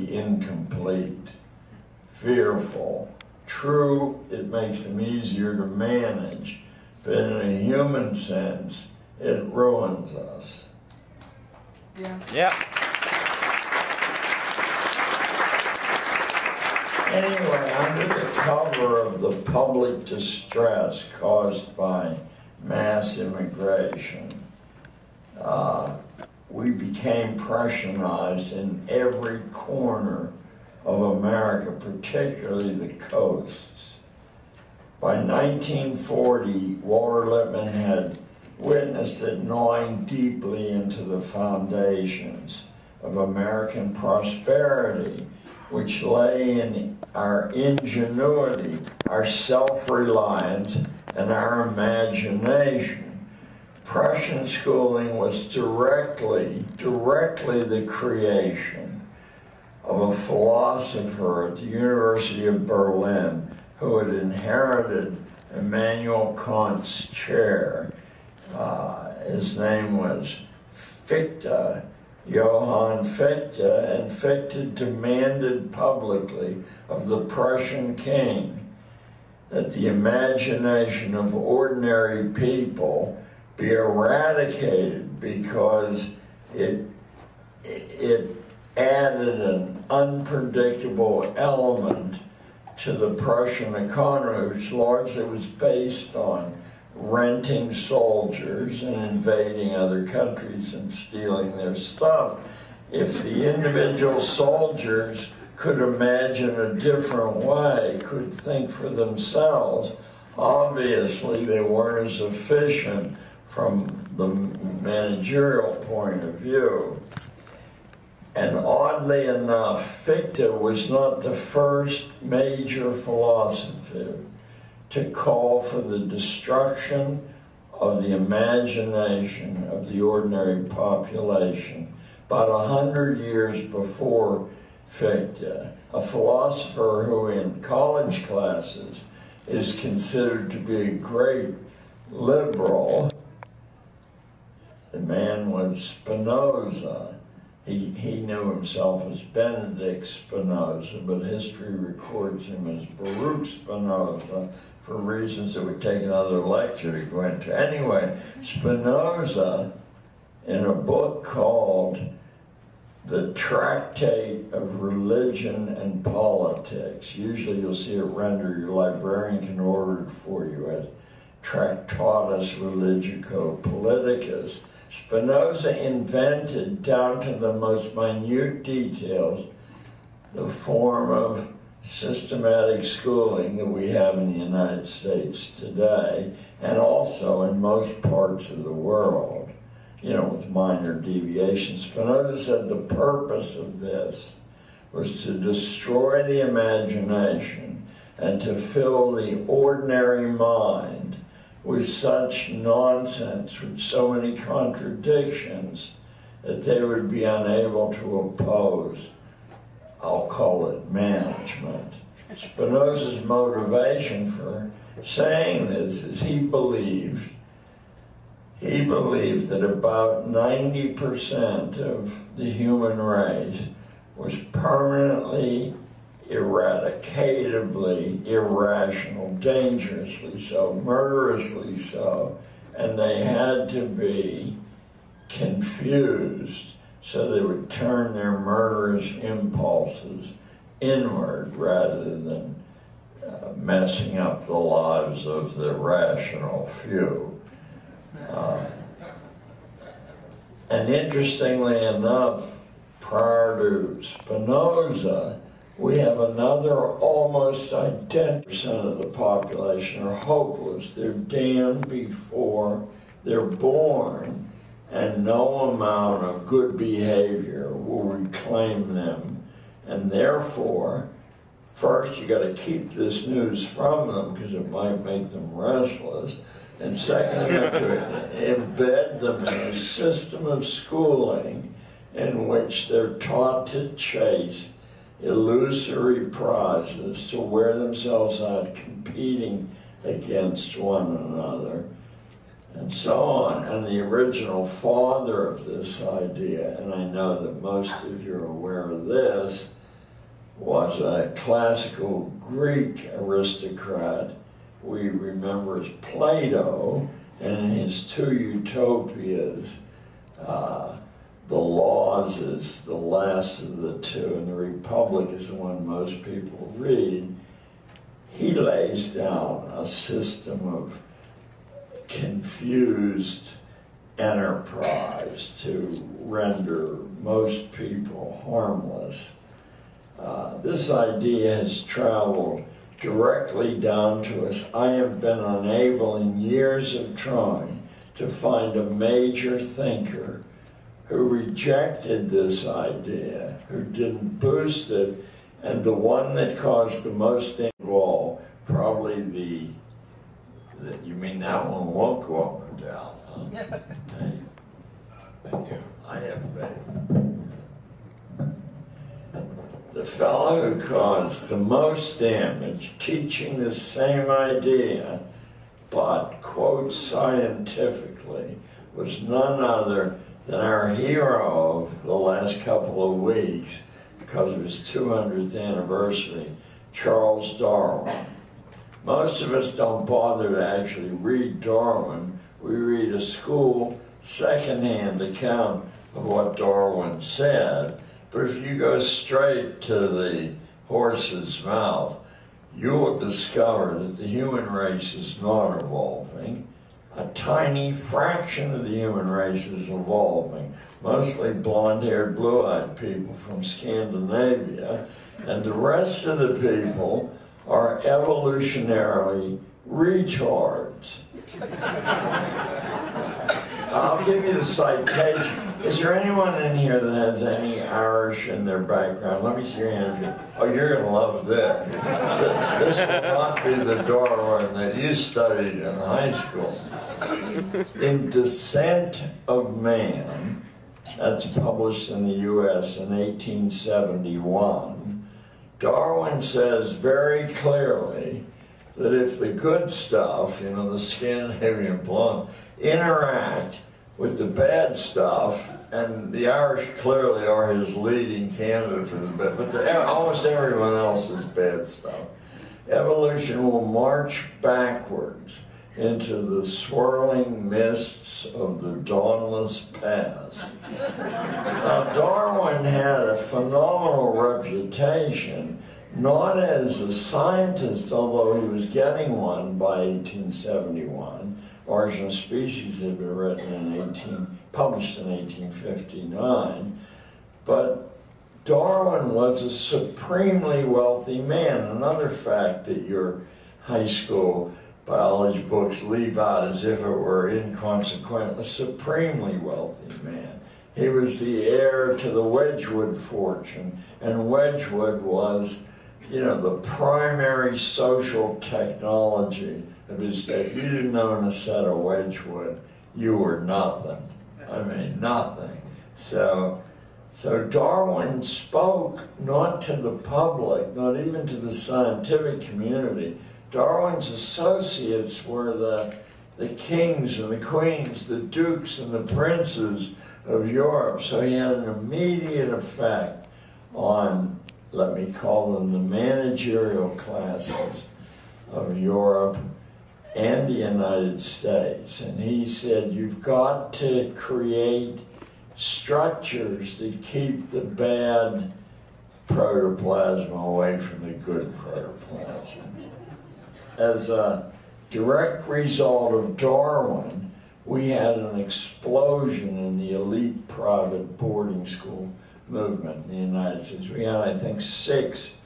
be incomplete, fearful. True, it makes them easier to manage, but in a human sense, it ruins us. Yeah. Yeah. Anyway, under the cover of the public distress caused by mass immigration, we became Prussianized in every corner of America, particularly the coasts. By 1940, Walter Lippmann had witnessed it gnawing deeply into the foundations of American prosperity, which lay in our ingenuity, our self-reliance, and our imagination. Prussian schooling was directly the creation of a philosopher at the University of Berlin who had inherited Immanuel Kant's chair. His name was Fichte, Johann Fichte, and Fichte demanded publicly of the Prussian king that the imagination of ordinary people be eradicated because it added an unpredictable element to the Prussian economy, which largely was based on renting soldiers and invading other countries and stealing their stuff. If the individual soldiers could imagine a different way, could think for themselves, obviously they weren't as efficient from the managerial point of view. And oddly enough, Fichte was not the first major philosopher to call for the destruction of the imagination of the ordinary population. About 100 years before Fichte, a philosopher who in college classes is considered to be a great liberal, the man was Spinoza. He knew himself as Benedict Spinoza, but history records him as Baruch Spinoza for reasons that would take another lecture to go into. Anyway, Spinoza, in a book called The Tractate of Religion and Politics, usually you'll see it rendered, your librarian can order it for you as Tractatus Religico Politicus. Spinoza invented, down to the most minute details, the form of systematic schooling that we have in the United States today, and also in most parts of the world, you know, with minor deviations. Spinoza said the purpose of this was to destroy the imagination and to fill the ordinary mind with such nonsense, with so many contradictions, that they would be unable to oppose, I'll call it management. Spinoza's motivation for saying this is he believed that about 90% of the human race was permanently, eradicatably irrational, dangerously so, murderously so, and they had to be confused so they would turn their murderous impulses inward rather than messing up the lives of the rational few. And interestingly enough, prior to Spinoza, we have another almost identical percent of the population are hopeless. They're damned before they're born, and no amount of good behavior will reclaim them. And therefore, first you got to keep this news from them because it might make them restless. And second, you have to embed them in a system of schooling in which they're taught to chase illusory prizes, to wear themselves out competing against one another, and so on. And the original father of this idea, and I know that most of you are aware of this, was a classical Greek aristocrat we remember as Plato, and in his two utopias, the Laws is the last of the two, and the Republic is the one most people read. He lays down a system of confused enterprise to render most people harmless. This idea has traveled directly down to us. I have been unable in years of trying to find a major thinker who rejected this idea, who didn't boost it, and the one that caused the most of all, probably you mean that one won't go up and down, huh? Hey. Thank you. I have faith. The fellow who caused the most damage teaching the same idea, but, quote, scientifically, was none other than our hero of the last couple of weeks, because of his 200th anniversary, Charles Darwin. Most of us don't bother to actually read Darwin. We read a school secondhand account of what Darwin said. But if you go straight to the horse's mouth, you will discover that the human race is not evolving. A tiny fraction of the human race is evolving, mostly blonde-haired, blue-eyed people from Scandinavia, and the rest of the people are evolutionarily retards. I'll give you the citation. Is there anyone in here that has any Irish in their background? Let me see your hand. Oh, you're going to love this. This will not be the Darwin that you studied in high school. In Descent of Man, that's published in the U.S. in 1871, Darwin says very clearly that if the good stuff, you know, the Scandinavian blondes, interact with the bad stuff, and the Irish clearly are his leading candidate for the bad, but almost everyone else is bad stuff. Evolution will march backwards into the swirling mists of the dawnless past. Now, Darwin had a phenomenal reputation, not as a scientist, although he was getting one by 1871. Origin of Species had been written published in 1859, but Darwin was a supremely wealthy man. Another fact that your high school biology books leave out as if it were inconsequential: a supremely wealthy man. He was the heir to the Wedgwood fortune, and Wedgwood was, you know, the primary social technology of his day. If you didn't own a set of Wedgwood, you were nothing. I mean, nothing. So Darwin spoke not to the public, not even to the scientific community. Darwin's associates were the kings and the queens, the dukes and the princes of Europe. So he had an immediate effect on, let me call them, the managerial classes of Europe and the United States. And he said, you've got to create structures that keep the bad protoplasm away from the good protoplasm. As a direct result of Darwin, we had an explosion in the elite private boarding school movement in the United States. We had, I think, 6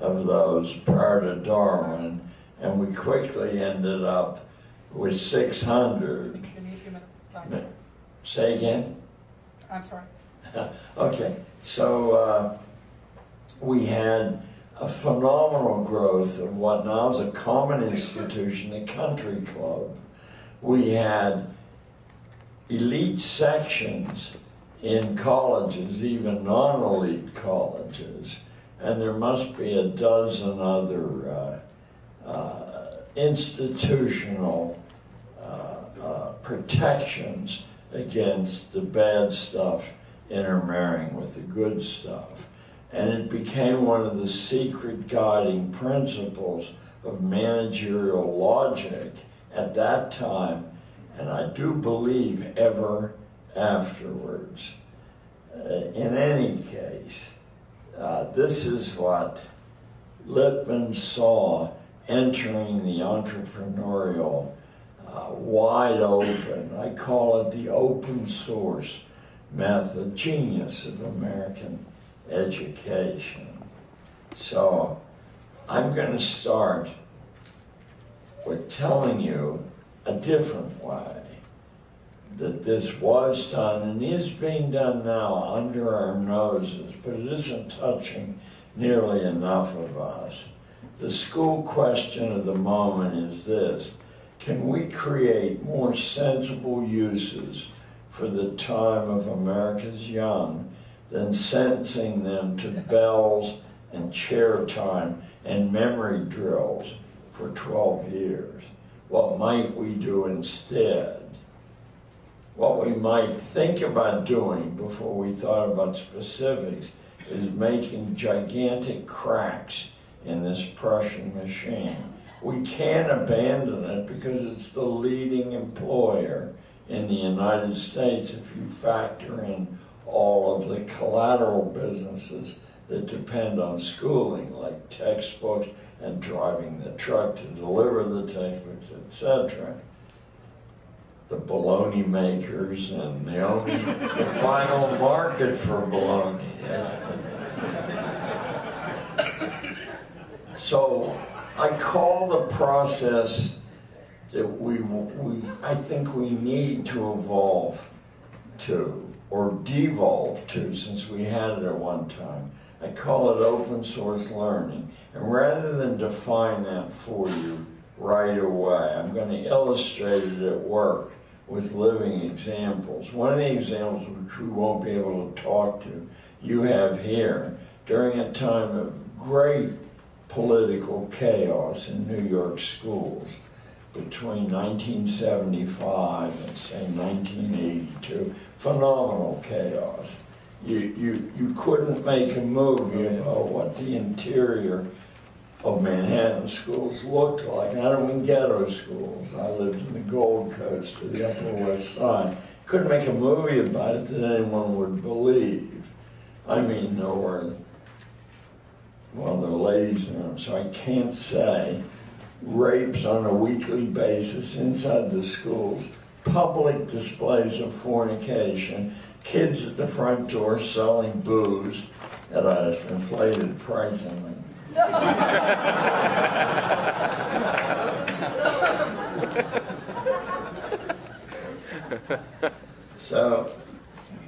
of those prior to Darwin, and we quickly ended up with 600. Say again? I'm sorry. Okay, so we had a phenomenal growth of what now is a common institution, the country club. We had elite sections in colleges, even non-elite colleges, and there must be a dozen other institutional protections against the bad stuff intermarrying with the good stuff. and it became one of the secret guiding principles of managerial logic at that time, and I do believe ever afterwards. In any case, this is what Lippmann saw entering the entrepreneurial wide open. I call it the open source method, genius of American education. So I'm going to start with telling you a different way that this was done and is being done now under our noses, but it isn't touching nearly enough of us. The school question of the moment is this: can we create more sensible uses for the time of America's young than sentencing them to bells and chair time and memory drills for 12 years? What might we do instead? What we might think about doing before we thought about specifics is making gigantic cracks in this Prussian machine. We can't abandon it because it's the leading employer in the United States if you factor in all of the collateral businesses that depend on schooling, like textbooks and driving the truck to deliver the textbooks, etc. The bologna makers and the final market for bologna. Yes. So I call the process that I think we need to evolve to, or devolve to, since we had it at one time. I call it open source learning. And rather than define that for you right away, I'm going to illustrate it at work with living examples. One of the examples which we won't be able to talk to, you have here, during a time of great political chaos in New York schools between 1975 and say 1982, phenomenal chaos. You couldn't make a movie about what the interior of Manhattan schools looked like. And I don't mean ghetto schools. I lived in the Gold Coast, to the Upper West Side. Couldn't make a movie about it that anyone would believe. I mean, there were ladies in them, so I can't say. Rapes on a weekly basis inside the schools, public displays of fornication, kids at the front door selling booze at an inflated price. So,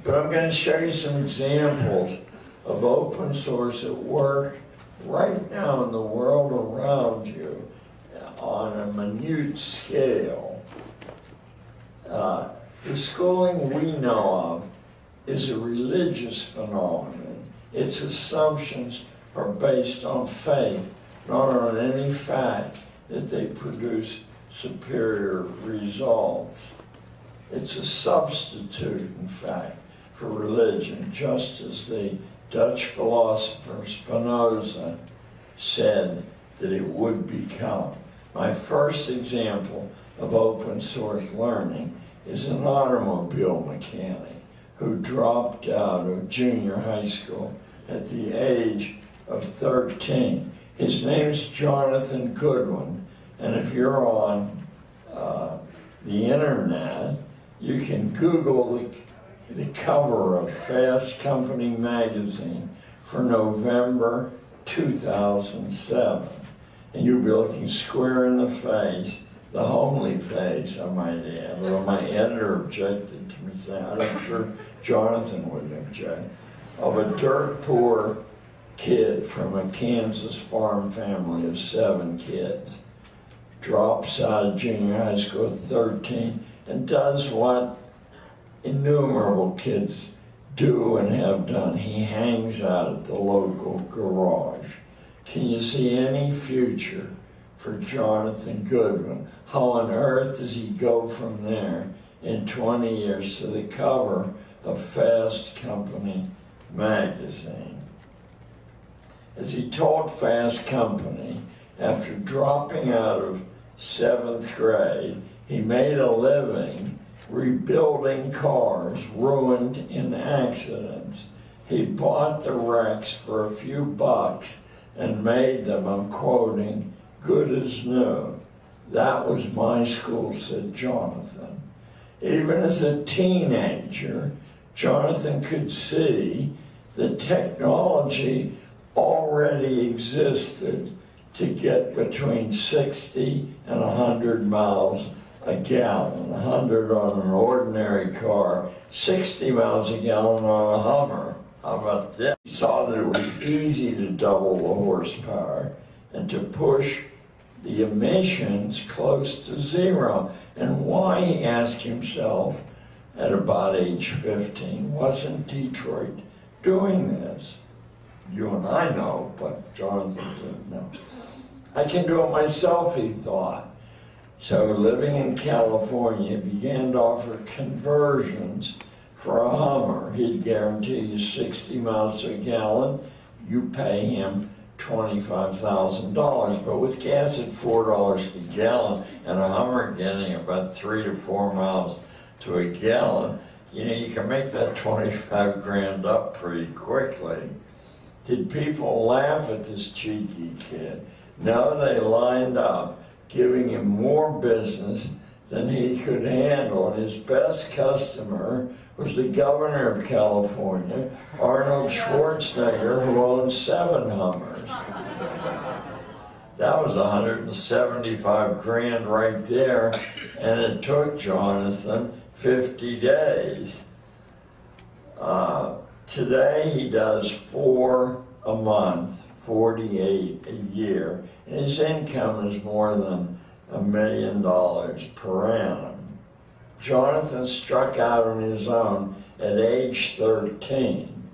but I'm going to show you some examples of open source at work right now in the world around you on a minute scale. The schooling we know of is a religious phenomenon. Its assumptions are based on faith, not on any fact that they produce superior results. It's a substitute, in fact, for religion, just as the Dutch philosopher Spinoza said that it would become. My first example of open source learning is an automobile mechanic who dropped out of junior high school at the age of 13. His name's Jonathan Goodwin, and if you're on the internet, you can Google the cover of Fast Company magazine for November 2007. And you'll be looking square in the face, the homely face, I might add, although my editor objected to me saying, I'm sure Jonathan wouldn't object, of a dirt poor kid from a Kansas farm family of 7 kids, drops out of junior high school at 13, and does what innumerable kids do and have done. He hangs out at the local garage. Can you see any future for Jonathan Goodwin? How on earth does he go from there in 20 years to the cover of Fast Company magazine? As he told Fast Company, after dropping out of 7th grade, he made a living rebuilding cars ruined in accidents. He bought the wrecks for a few bucks and made them, I'm quoting, good as new. That was my school, said Jonathan. Even as a teenager, Jonathan could see that technology already existed to get between 60 and 100 miles a gallon. 100 on an ordinary car, 60 miles a gallon on a Hummer. How about that? He saw that it was easy to double the horsepower and to push the emissions close to zero. And why, he asked himself at about age 15, wasn't Detroit doing this? You and I know, but Jonathan didn't know. I can do it myself, he thought. So living in California, he began to offer conversions for a Hummer. He'd guarantee you 60 miles a gallon. You pay him $25,000. But with gas at $4 a gallon and a Hummer getting about 3 to 4 miles to a gallon, you know, you can make that 25 grand up pretty quickly. Did people laugh at this cheeky kid? No, they lined up, giving him more business than he could handle. And his best customer was the governor of California, Arnold Schwarzenegger, who owned 7 Hummers. That was 175 grand right there, and it took Jonathan 50 days. Today he does 4 a month, 48 a year, and his income is more than $1 million per annum. Jonathan struck out on his own at age 13,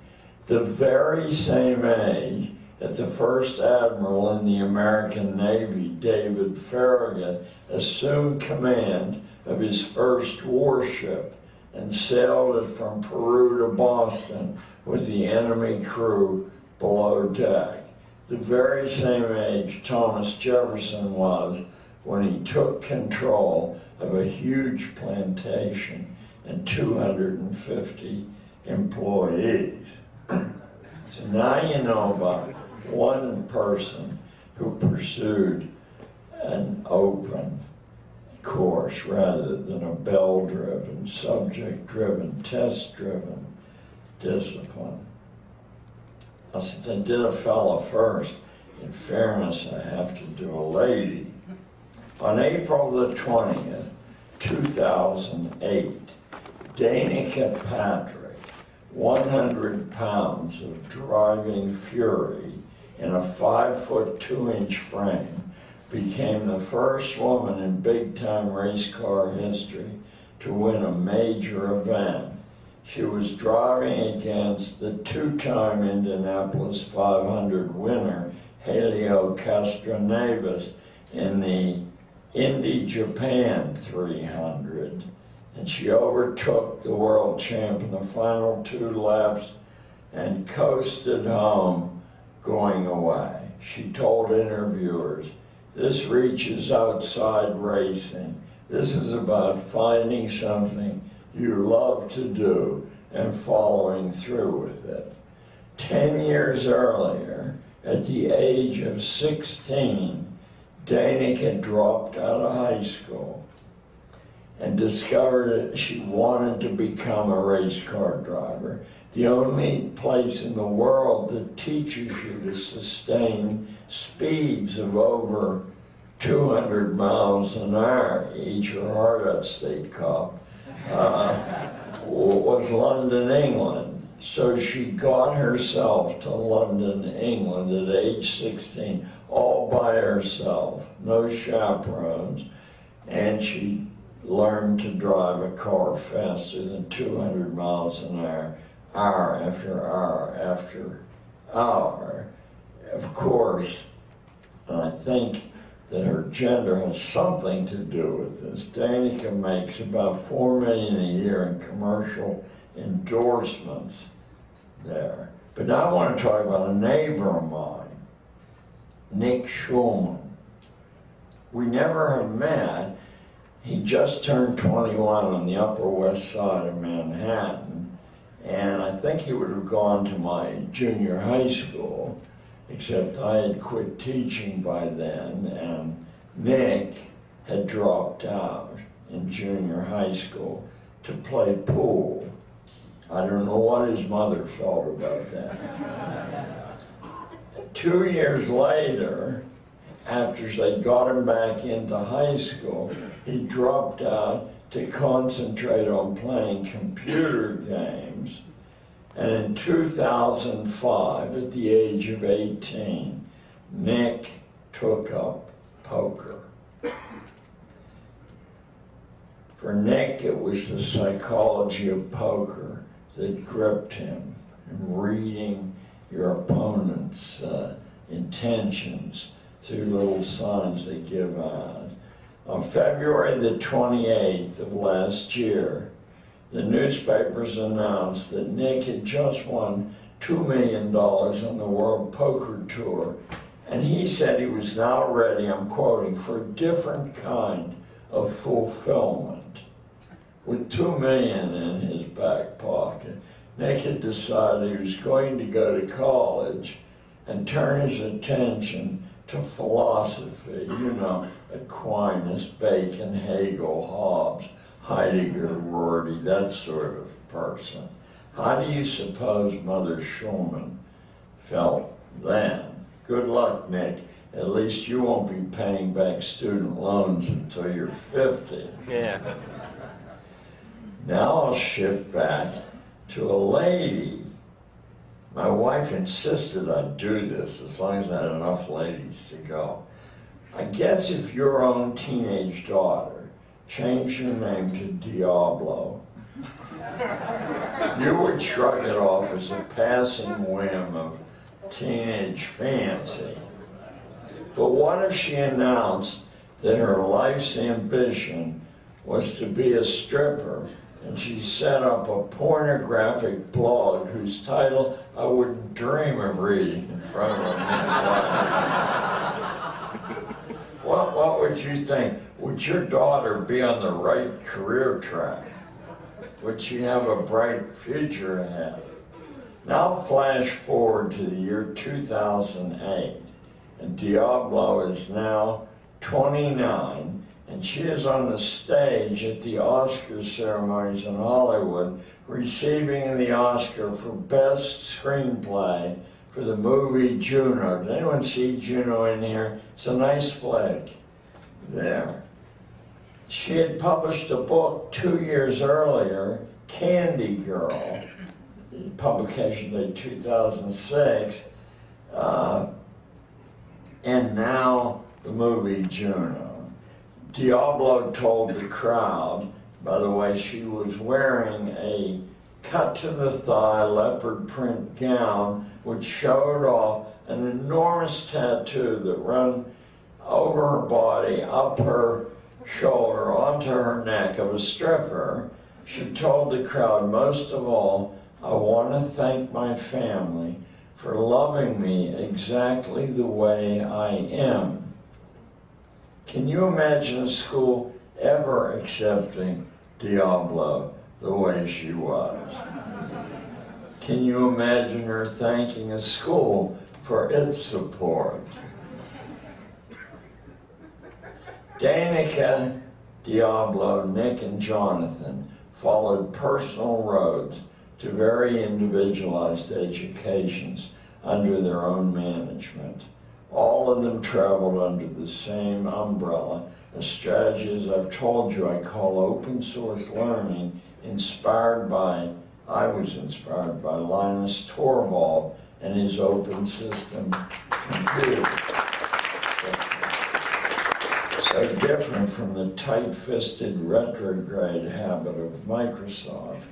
the very same age that the first admiral in the American Navy, David Farragut, assumed command of his first warship and sailed it from Peru to Boston with the enemy crew below deck. The very same age Thomas Jefferson was when he took control of a huge plantation and 250 employees. So now you know about one person who pursued an open course rather than a bell-driven, subject-driven, test-driven discipline. Since I did a fella first, in fairness, I have to do a lady. On April the 20th, 2008, Danica Patrick, 100 pounds of driving fury in a 5-foot 2-inch frame, became the first woman in big-time race car history to win a major event. She was driving against the 2-time Indianapolis 500 winner, Helio Castroneves, in the Indy Japan 300. And she overtook the world champ in the final 2 laps and coasted home, going away. She told interviewers, "This reaches outside racing. This is about finding something you love to do and following through with it." 10 years earlier, at the age of 16, Danica dropped out of high school and discovered that she wanted to become a race car driver. The only place in the world that teaches you to sustain speeds of over 200 miles an hour, eat your heart out, State Cop, was London, England. So she got herself to London, England at age 16, all by herself, no chaperones, and she learned to drive a car faster than 200 miles an hour, hour after hour after hour. Of course, and I think that her gender has something to do with this. Danica makes about $4 million a year in commercial endorsements there. But now I want to talk about a neighbor of mine. Nick Schulman. We never have met. He just turned 21 on the Upper West Side of Manhattan, and I think he would have gone to my junior high school, except I had quit teaching by then, and Nick had dropped out in junior high school to play pool. I don't know what his mother felt about that. 2 years later, after they got him back into high school, he dropped out to concentrate on playing computer games. And in 2005, at the age of 18, Nick took up poker. For Nick, it was the psychology of poker that gripped him, and reading your opponent's intentions through little signs they give out. On February the 28th of last year, the newspapers announced that Nick had just won $2 million on the World Poker Tour, and he said he was now ready, I'm quoting, for a different kind of fulfillment. With $2 million in his back pocket, Nick had decided he was going to go to college and turn his attention to philosophy, you know, Aquinas, Bacon, Hegel, Hobbes, Heidegger, Rorty, that sort of person. How do you suppose Mother Schulman felt then? Good luck, Nick. At least you won't be paying back student loans until you're 50. Yeah. Now I'll shift back to a lady. My wife insisted I'd do this as long as I had enough ladies to go. I guess if your own teenage daughter changed your name to Diablo, you would shrug it off as a passing whim of teenage fancy. But what if she announced that her life's ambition was to be a stripper, and she set up a pornographic blog whose title I wouldn't dream of reading in front of a mixed What would you think? Would your daughter be on the right career track? Would she have a bright future ahead? Now flash forward to the year 2008, and Diablo is now 29, and she is on the stage at the Oscar ceremonies in Hollywood, receiving the Oscar for Best Screenplay for the movie Juno. Did anyone see Juno in here? It's a nice flick. There. She had published a book 2 years earlier, Candy Girl, publication date 2006, and now the movie Juno. Diablo told the crowd, by the way, she was wearing a cut-to-the-thigh leopard print gown which showed off an enormous tattoo that ran over her body, up her shoulder, onto her neck of a stripper. She told the crowd, most of all, I want to thank my family for loving me exactly the way I am. Can you imagine a school ever accepting Diablo the way she was? Can you imagine her thanking a school for its support? Danica, Diablo, Nick, and Jonathan followed personal roads to very individualized educations under their own management. All of them traveled under the same umbrella, a strategy, as I've told you, I call open source learning, I was inspired by Linus Torvald and his open system computer. So different from the tight-fisted retrograde habit of Microsoft.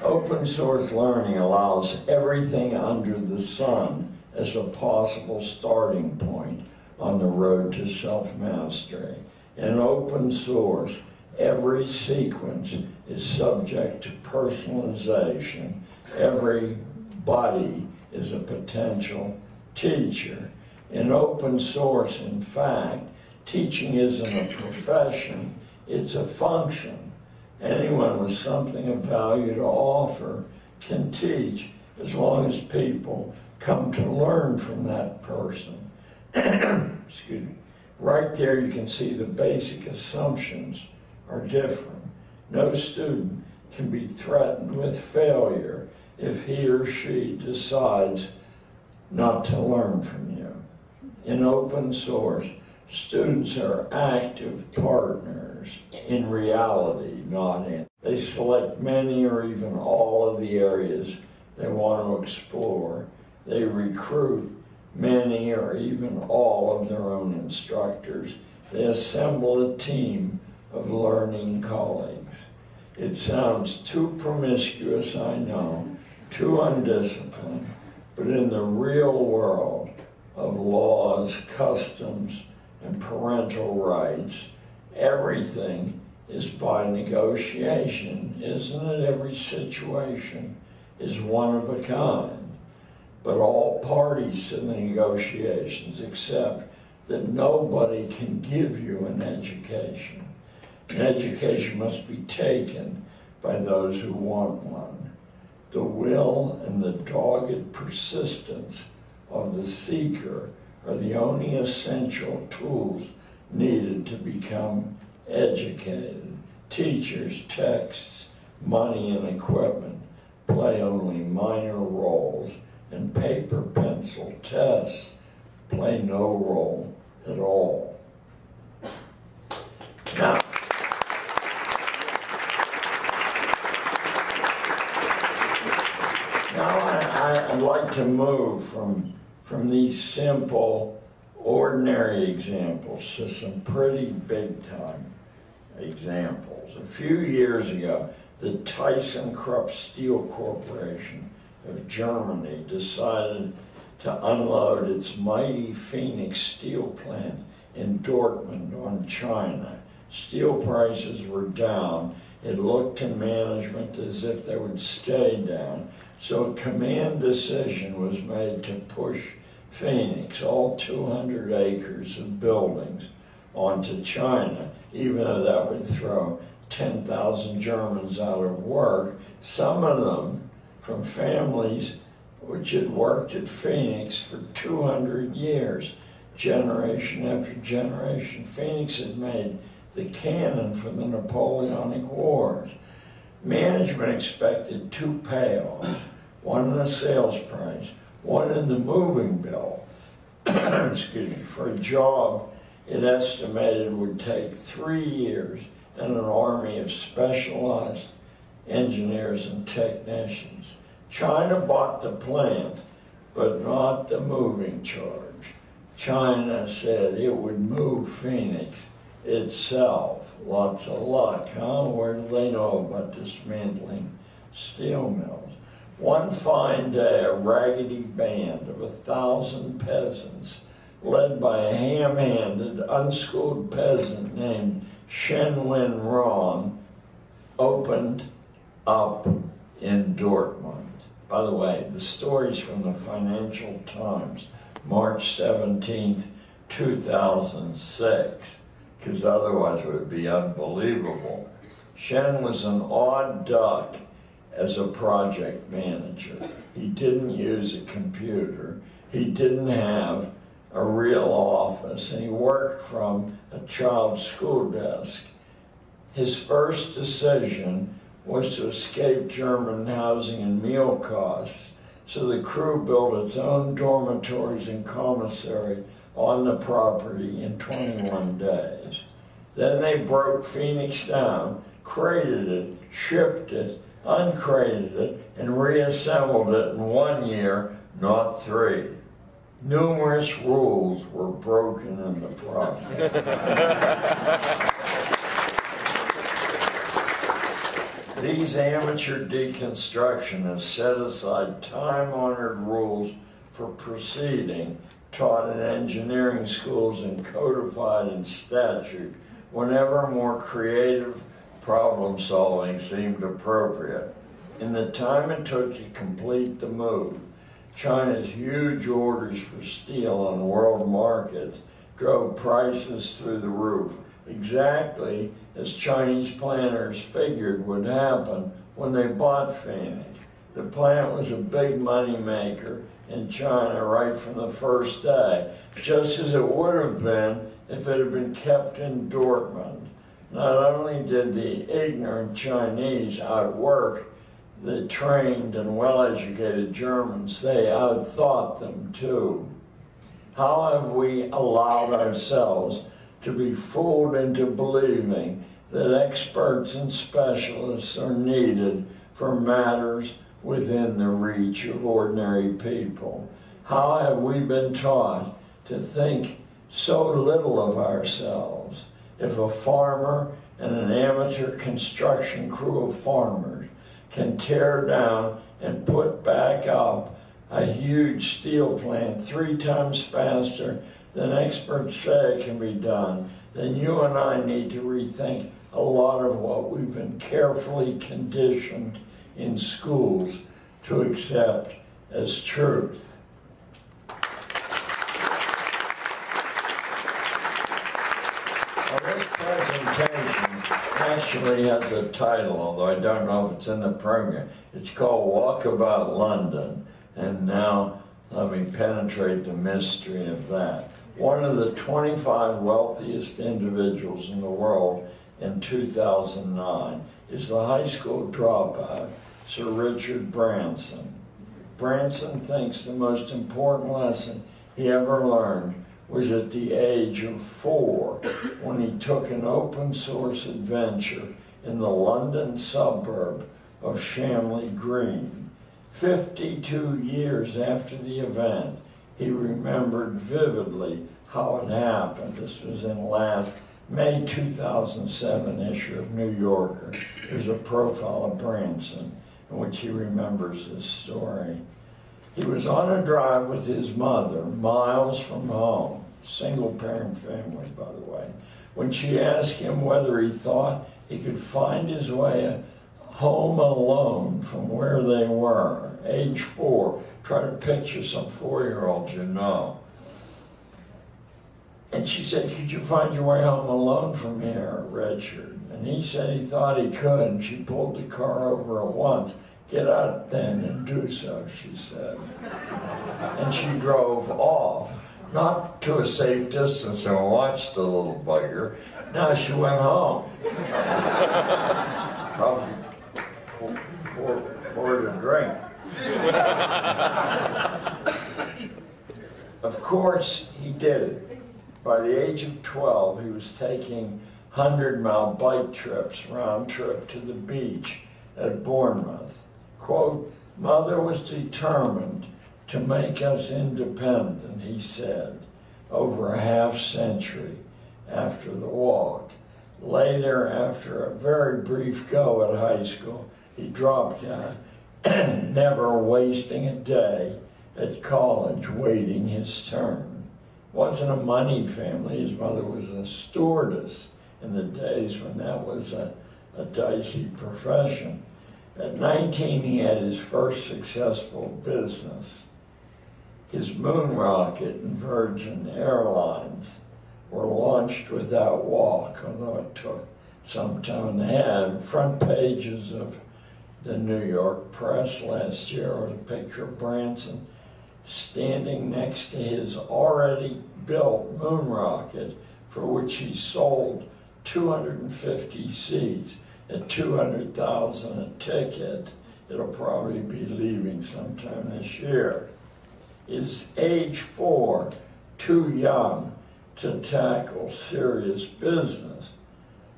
Open source learning allows everything under the sun as a possible starting point on the road to self-mastery. In open source, every sequence is subject to personalization. Everybody is a potential teacher. In open source, in fact, teaching isn't a profession, it's a function. Anyone with something of value to offer can teach as long as people come to learn from that person. Excuse me. Right there you can see the basic assumptions are different. No student can be threatened with failure if he or she decides not to learn from you. In open source, students are active partners in reality, not in. They select many or even all of the areas they want to explore. They recruit many or even all of their own instructors. They assemble a team of learning colleagues. It sounds too promiscuous, I know, too undisciplined, but in the real world of laws, customs, and parental rights, everything is by negotiation, isn't it? Every situation is one of a kind. But all parties to the negotiations accept that nobody can give you an education. An education must be taken by those who want one. The will and the dogged persistence of the seeker are the only essential tools needed to become educated. Teachers, texts, money, and equipment play only minor roles, and paper, pencil, tests play no role at all. Now, I'd like to move from these simple, ordinary examples to some pretty big-time examples. A few years ago, the ThyssenKrupp Steel Corporation of Germany decided to unload its mighty Phoenix steel plant in Dortmund on China. Steel prices were down. It looked to management as if they would stay down. So a command decision was made to push Phoenix, all 200 acres of buildings, onto China, even though that would throw 10,000 Germans out of work, some of them from families which had worked at Phoenix for 200 years, generation after generation. Phoenix had made the cannon for the Napoleonic Wars. Management expected two payoffs, one in the sales price, one in the moving bill, excuse me, for a job it estimated would take 3 years and an army of specialized engineers and technicians. China bought the plant, but not the moving charge. China said it would move Phoenix itself. Lots of luck, huh? Where do they know about dismantling steel mills? One fine day, a raggedy band of 1,000 peasants, led by a ham-handed, unschooled peasant named Shen Wen Rong, opened up in Dortmund. By the way, the story's from the Financial Times, March 17th, 2006, because otherwise it would be unbelievable. Shen was an odd duck as a project manager. He didn't use a computer. He didn't have a real office, and he worked from a child's school desk. His first decision was to escape German housing and meal costs, so the crew built its own dormitories and commissary on the property in 21 days. Then they broke Phoenix down, crated it, shipped it, uncrated it, and reassembled it in 1 year, not 3. Numerous rules were broken in the process. These amateur deconstructionists set aside time-honored rules for proceeding taught in engineering schools and codified in statute whenever more creative problem-solving seemed appropriate. In the time it took to complete the move, China's huge orders for steel on world markets drove prices through the roof, exactly as Chinese planners figured would happen when they bought Phoenix. The plant was a big money maker in China right from the first day, just as it would have been if it had been kept in Dortmund. Not only did the ignorant Chinese outwork the trained and well-educated Germans, they outthought them too. How have we allowed ourselves to be fooled into believing that experts and specialists are needed for matters within the reach of ordinary people? How have we been taught to think so little of ourselves? If a farmer and an amateur construction crew of farmers can tear down and put back up a huge steel plant 3 times faster than experts say it can be done, then you and I need to rethink a lot of what we've been carefully conditioned in schools to accept as truth. Now, this presentation actually has a title, although I don't know if it's in the program. It's called Walkabout London, and now let me penetrate the mystery of that. One of the 25 wealthiest individuals in the world in 2009 is the high school dropout, Sir Richard Branson. Branson thinks the most important lesson he ever learned was at the age of 4 when he took an open source adventure in the London suburb of Shamley Green. 52 years after the event, he remembered vividly how it happened. This was in last May 2007 issue of New Yorker. There's a profile of Branson in which he remembers this story. He was on a drive with his mother, miles from home, single-parent family, by the way, when she asked him whether he thought he could find his way home alone from where they were. Age 4. Try to picture some 4-year-olds you know. And she said, "Could you find your way home alone from here, Richard?" And he said he thought he could, and she pulled the car over at once. "Get out then and do so," she said. And she drove off, not to a safe distance, and watched the little bugger. Now she went home. Probably poured a drink. Of course, he did it. By the age of 12, he was taking 100-mile bike trips, round trip to the beach at Bournemouth. Quote, "Mother was determined to make us independent," he said, over a half-century after the walk. Later, after a very brief go at high school, he dropped out, never wasting a day at college waiting his turn. Wasn't a moneyed family. His mother was a stewardess in the days when that was a dicey profession. At 19, he had his first successful business. His moon rocket and Virgin Airlines were launched without walk, although it took some time. They had front pages of the New York Press last year was a picture of Branson standing next to his already built moon rocket, for which he sold 250 seats at $200,000 a ticket. It'll probably be leaving sometime this year. Is age 4 too young to tackle serious business?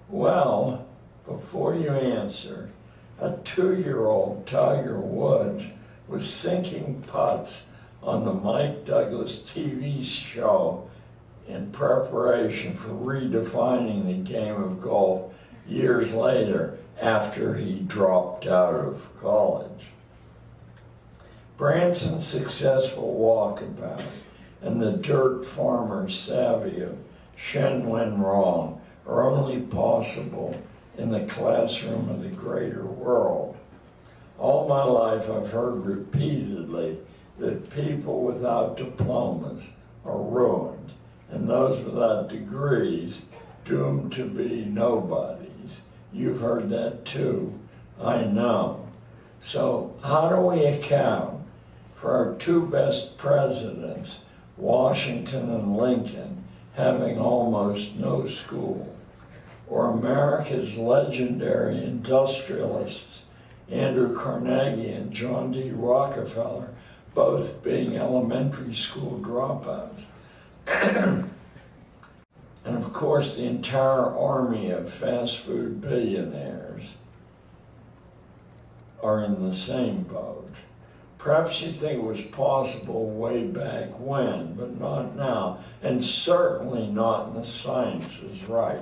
Well, before you answer, a 2-year-old Tiger Woods was sinking putts on the Mike Douglas TV show in preparation for redefining the game of golf years later after he dropped out of college. Branson's successful walkabout and the dirt farmer's savvy of Shen Wen Rong are only possible in the classroom of the greater world. All my life I've heard repeatedly that people without diplomas are ruined, and those without degrees doomed to be nobodies. You've heard that too, I know. So how do we account for our two best presidents, Washington and Lincoln, having almost no school, or America's legendary industrialists, Andrew Carnegie and John D. Rockefeller, both being elementary school dropouts? And of course, the entire army of fast food billionaires are in the same boat. Perhaps you think it was possible way back when, but not now, and certainly not in the sciences, right?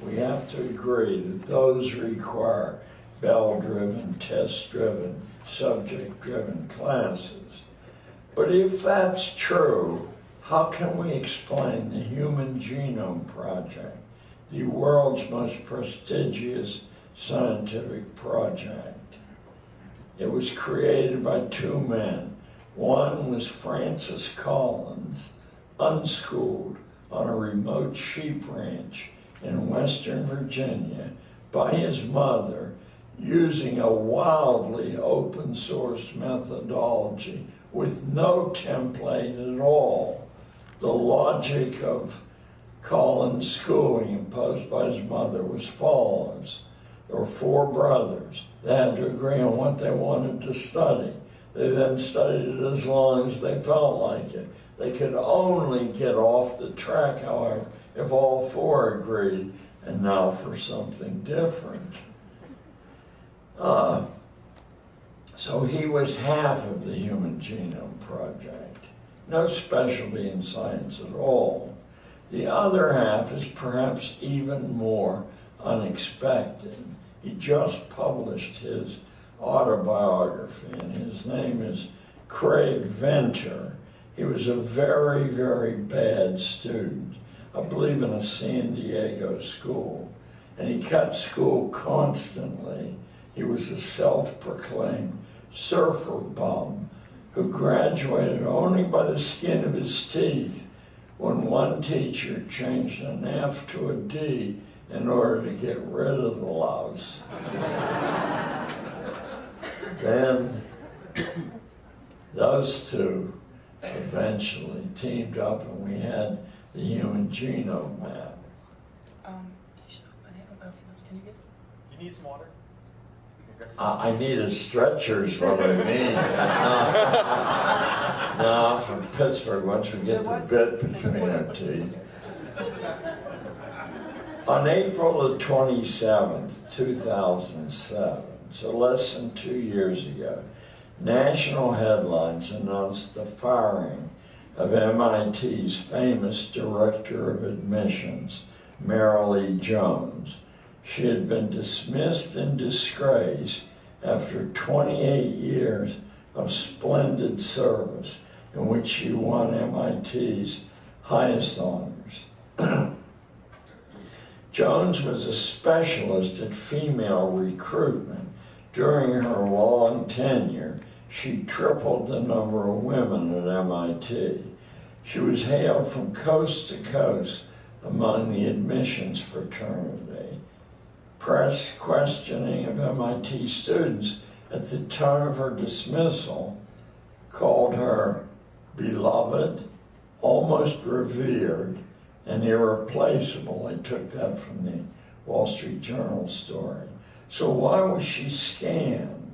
We have to agree that those require bell-driven, test-driven, subject-driven classes. But if that's true, how can we explain the Human Genome Project, the world's most prestigious scientific project? It was created by two men. One was Francis Collins, unschooled on a remote sheep ranch in Western Virginia by his mother, using a wildly open source methodology with no template at all. The logic of Collins' schooling imposed by his mother was follows. There were four brothers. They had to agree on what they wanted to study. They then studied it as long as they felt like it. They could only get off the track, however, if all four agreed, and now for something different. So he was half of the Human Genome Project. No specialty in science at all. The other half is perhaps even more unexpected. He just published his autobiography, and his name is Craig Venter. He was a very, very bad student, I believe in a San Diego school, and he cut school constantly. He was a self-proclaimed surfer bum who graduated only by the skin of his teeth when one teacher changed an F to a D in order to get rid of the louse. Then those two eventually teamed up and we had the Human Genome Map. Can you get? You need some water? I need a stretcher is what I mean. No, from Pittsburgh, once we get the bit between our teeth. On April the 27th, 2007, so less than 2 years ago, national headlines announced the firing of MIT's famous director of admissions, Merrill E. Jones. She had been dismissed in disgrace after 28 years of splendid service in which she won MIT's highest honors. Jones was a specialist at female recruitment. During her long tenure, she tripled the number of women at MIT. She was hailed from coast to coast among the admissions fraternity. Press questioning of MIT students at the time of her dismissal called her beloved, almost revered, and irreplaceable. I took that from the Wall Street Journal story. So why was she canned?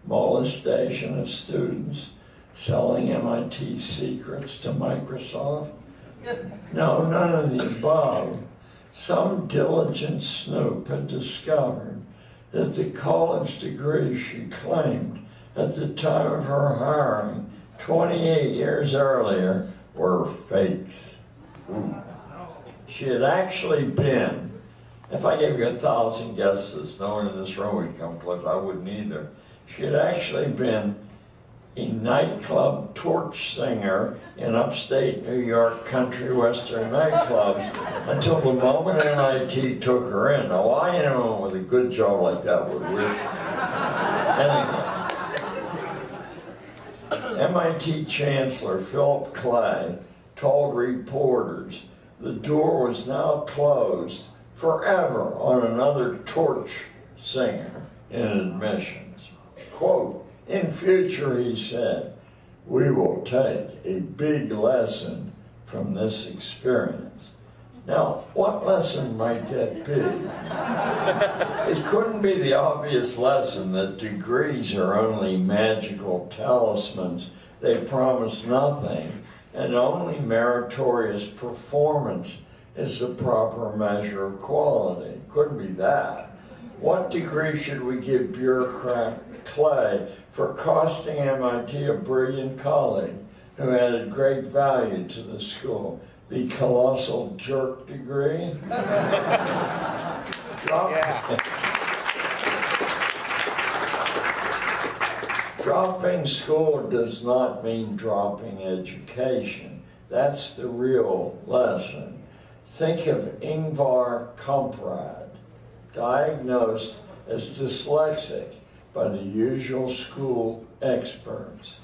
Molestation of students, selling MIT secrets to Microsoft? No, none of the above. Some diligent snoop had discovered that the college degrees she claimed at the time of her hiring 28 years earlier were fakes. She had actually been, if I gave you 1,000 guesses, no one in this room would come close, I wouldn't either. She had actually been a nightclub torch singer in upstate New York country western nightclubs until the moment MIT took her in. Now, why anyone with a good job like that would wish? Anyway. MIT Chancellor Philip Clay told reporters the door was now closed forever on another torch singer in admissions. Quote, "In future," he said, "we will take a big lesson from this experience." Now, what lesson might that be? It couldn't be the obvious lesson that degrees are only magical talismans. They promise nothing, and only meritorious performance is the proper measure of quality. It couldn't be that. What degree should we give bureaucrat Clay for costing MIT a brilliant colleague who added great value to the school? The colossal jerk degree? Dropping school does not mean dropping education. That's the real lesson. Think of Ingvar Kamprad, diagnosed as dyslexic by the usual school experts.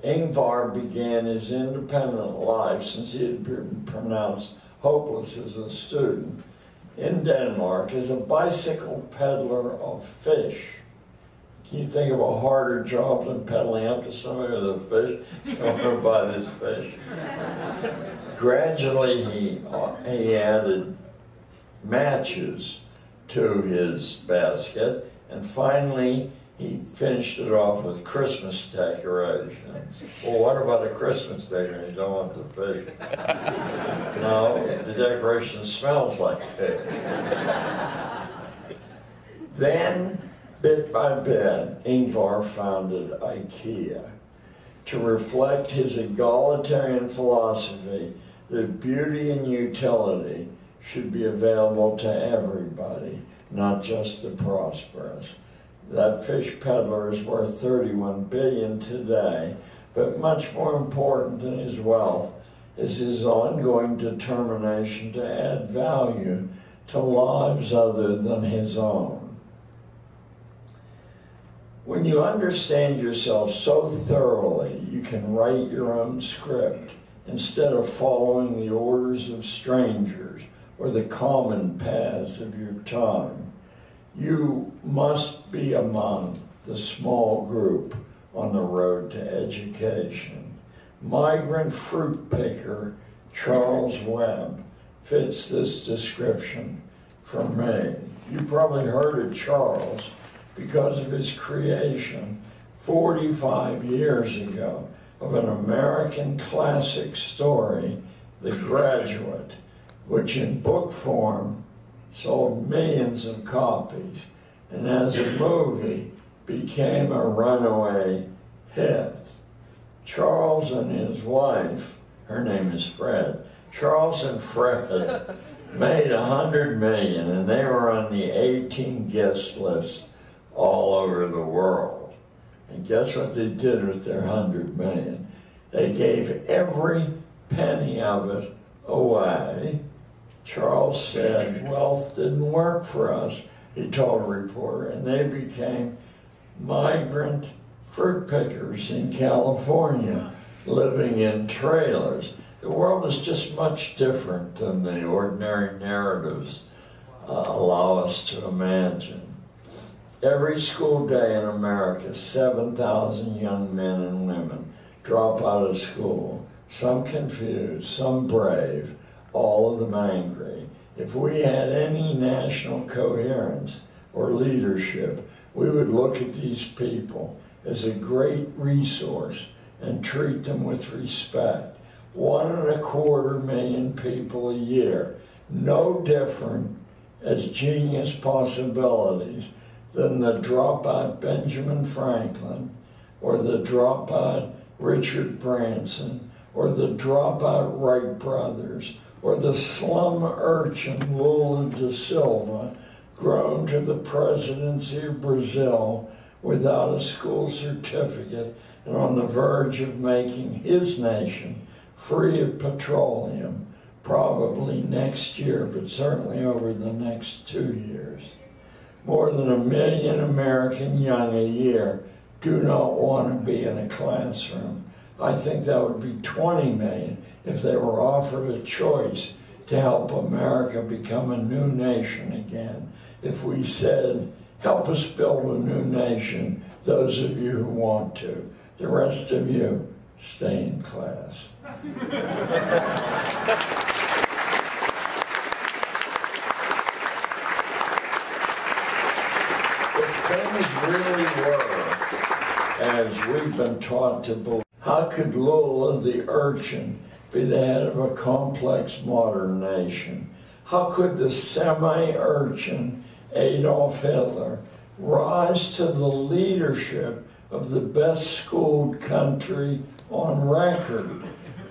Ingvar began his independent life, since he had been pronounced hopeless as a student, in Denmark as a bicycle peddler of fish. Can you think of a harder job than peddling up to somebody with a fish? I want to buy this fish. Gradually, he added matches to his basket, and finally, he finished it off with Christmas decorations. Well, what about a Christmas decoration? You don't want the fish. No, the decoration smells like fish. Then, bit by bit, Ingvar founded IKEA to reflect his egalitarian philosophy that beauty and utility should be available to everybody, not just the prosperous. That fish peddler is worth $31 billion today, but much more important than his wealth is his ongoing determination to add value to lives other than his own. When you understand yourself so thoroughly, you can write your own script instead of following the orders of strangers or the common paths of your time. You must be among the small group on the road to education. Migrant fruit picker Charles Webb fits this description for me. You probably heard of Charles because of his creation 45 years ago of an American classic story, The Graduate, which in book form sold millions of copies, and as a movie became a runaway hit. Charles and his wife, her name is Fred, Charles and Fred made $100 million, and they were on the 18 guest list all over the world. And guess what they did with their $100 million? They gave every penny of it away. Charles said, "Wealth didn't work for us," he told a reporter, and they became migrant fruit pickers in California, living in trailers. The world is just much different than the ordinary narratives allow us to imagine. Every school day in America, 7,000 young men and women drop out of school, some confused, some brave, all of them angry. If we had any national coherence or leadership, we would look at these people as a great resource and treat them with respect. 1.25 million people a year, no different as genius possibilities than the dropout Benjamin Franklin, or the dropout Richard Branson, or the dropout Wright brothers, or the slum urchin Lula da Silva, grown to the presidency of Brazil without a school certificate and on the verge of making his nation free of petroleum, probably next year, but certainly over the next 2 years. More than 1 million American young a year do not want to be in a classroom. I think that would be 20 million if they were offered a choice to help America become a new nation again. If we said, help us build a new nation, those of you who want to. The rest of you, stay in class. If things really were as we've been taught to believe, how could Lula the urchin be the head of a complex modern nation? How could the semi-urchin Adolf Hitler rise to the leadership of the best-schooled country on record?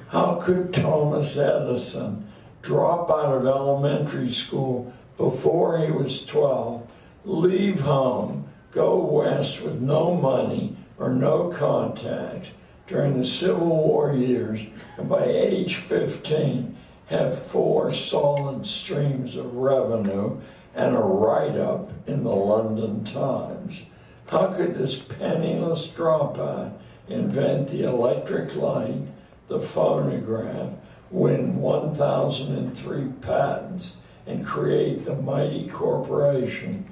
How could Thomas Edison drop out of elementary school before he was 12, leave home, go west with no money or no contacts during the Civil War years, and by age 15 have 4 solid streams of revenue and a write-up in the London Times? How could this penniless dropout invent the electric light, the phonograph, win 1,003 patents, and create the mighty corporation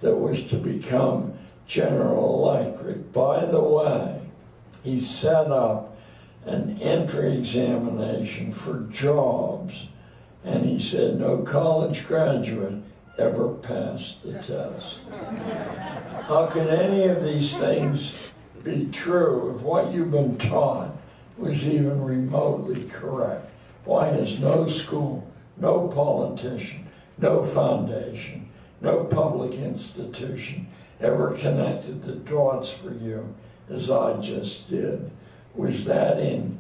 that was to become General Electric? By the way, he set up an entry examination for jobs, and he said no college graduate ever passed the test. How can any of these things be true if what you've been taught was even remotely correct? Why has no school, no politician, no foundation, no public institution ever connected the dots for you as I just did? Was that in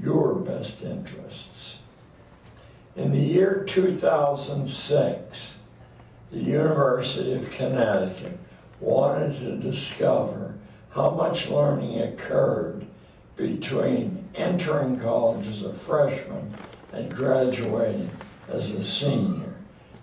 your best interests? In the year 2006, the University of Connecticut wanted to discover how much learning occurred between entering college as a freshman and graduating as a senior.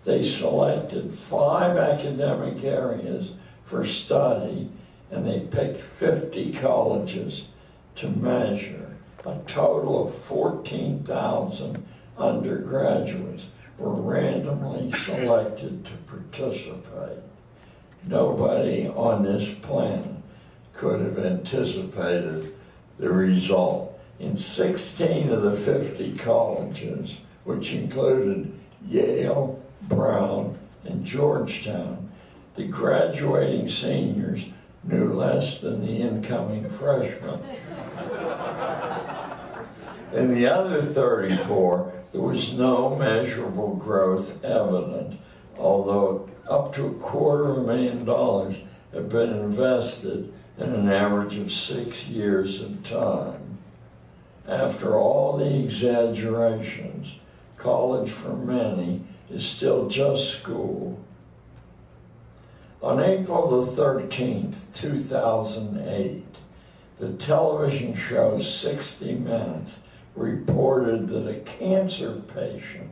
They selected 5 academic areas for study, and they picked 50 colleges to measure. A total of 14,000 undergraduates were randomly selected to participate. Nobody on this planet could have anticipated the result. In 16 of the 50 colleges, which included Yale, Brown, and Georgetown, the graduating seniors knew less than the incoming freshmen. In the other 34, there was no measurable growth evident, although up to $250,000 had been invested in an average of 6 years of time. After all the exaggerations, college for many is still just school. On April the 13th, 2008, the television show 60 Minutes reported that a cancer patient,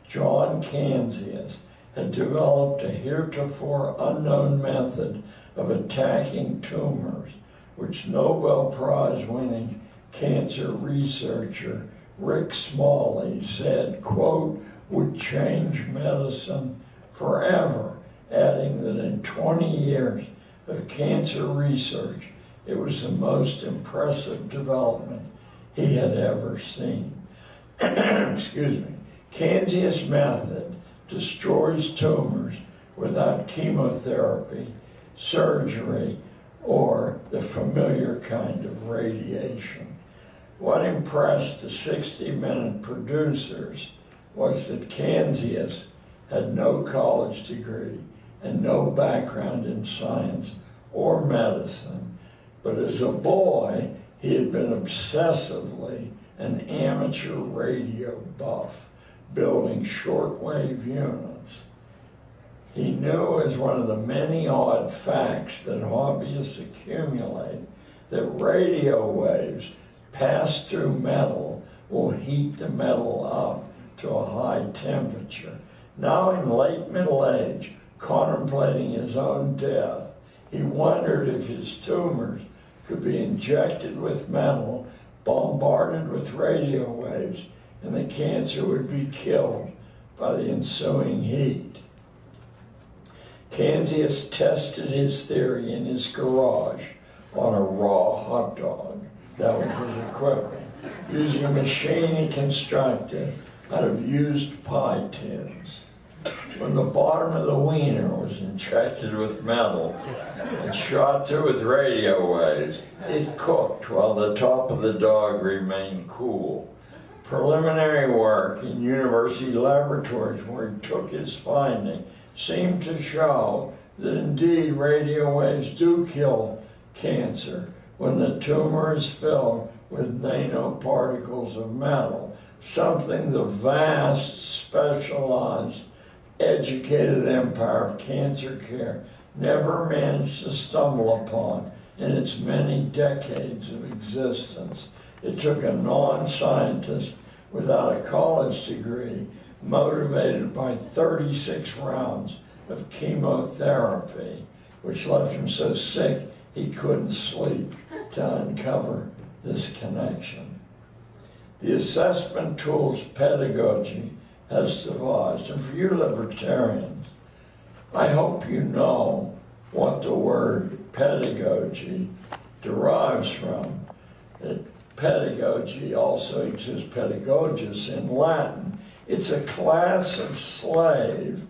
John Canzias, had developed a heretofore unknown method of attacking tumors, which Nobel Prize-winning cancer researcher Rick Smalley said, quote, would change medicine forever, adding that in 20 years of cancer research, it was the most impressive development he had ever seen. Excuse me. Canzias' method destroys tumors without chemotherapy, surgery, or the familiar kind of radiation. What impressed the 60-Minute producers was that Canzias had no college degree and no background in science or medicine, but as a boy, he had been obsessively an amateur radio buff, building shortwave units. He knew, as one of the many odd facts that hobbyists accumulate, that radio waves passed through metal will heat the metal up to a high temperature. Now in late middle age, contemplating his own death, he wondered if his tumors could be injected with metal, bombarded with radio waves, and the cancer would be killed by the ensuing heat. Canzias tested his theory in his garage on a raw hot dog. That was his equipment, using a machine he constructed out of used pie tins. When the bottom of the wiener was injected with metal and shot through with radio waves, it cooked while the top of the dog remained cool. Preliminary work in university laboratories where he took his finding seemed to show that indeed radio waves do kill cancer when the tumor is filled with nanoparticles of metal, something the vast, specialized, educated empire of cancer care never managed to stumble upon in its many decades of existence. It took a non-scientist without a college degree, motivated by 36 rounds of chemotherapy, which left him so sick he couldn't sleep, to uncover this connection. The assessment tools pedagogy has devised, and for you libertarians, I hope you know what the word pedagogy derives from. That pedagogy also exists, pedagogus in Latin. It's a class of slave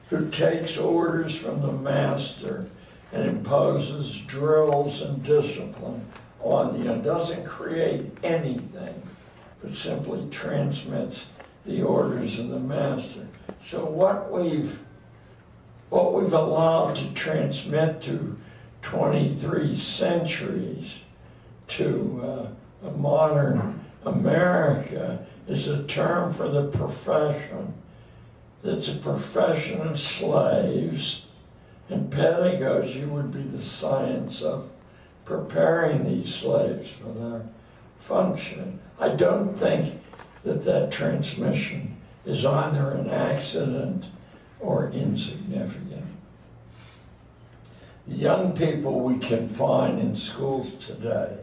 who takes orders from the master and imposes drills and discipline on the young. Doesn't create anything, but simply transmits the orders of the master. So what we've allowed to transmit through 23 centuries to a modern America is a term for the profession. It's a profession of slaves, and pedagogy would be the science of preparing these slaves for their function. I don't think that transmission is either an accident or insignificant. The young people we can find in schools today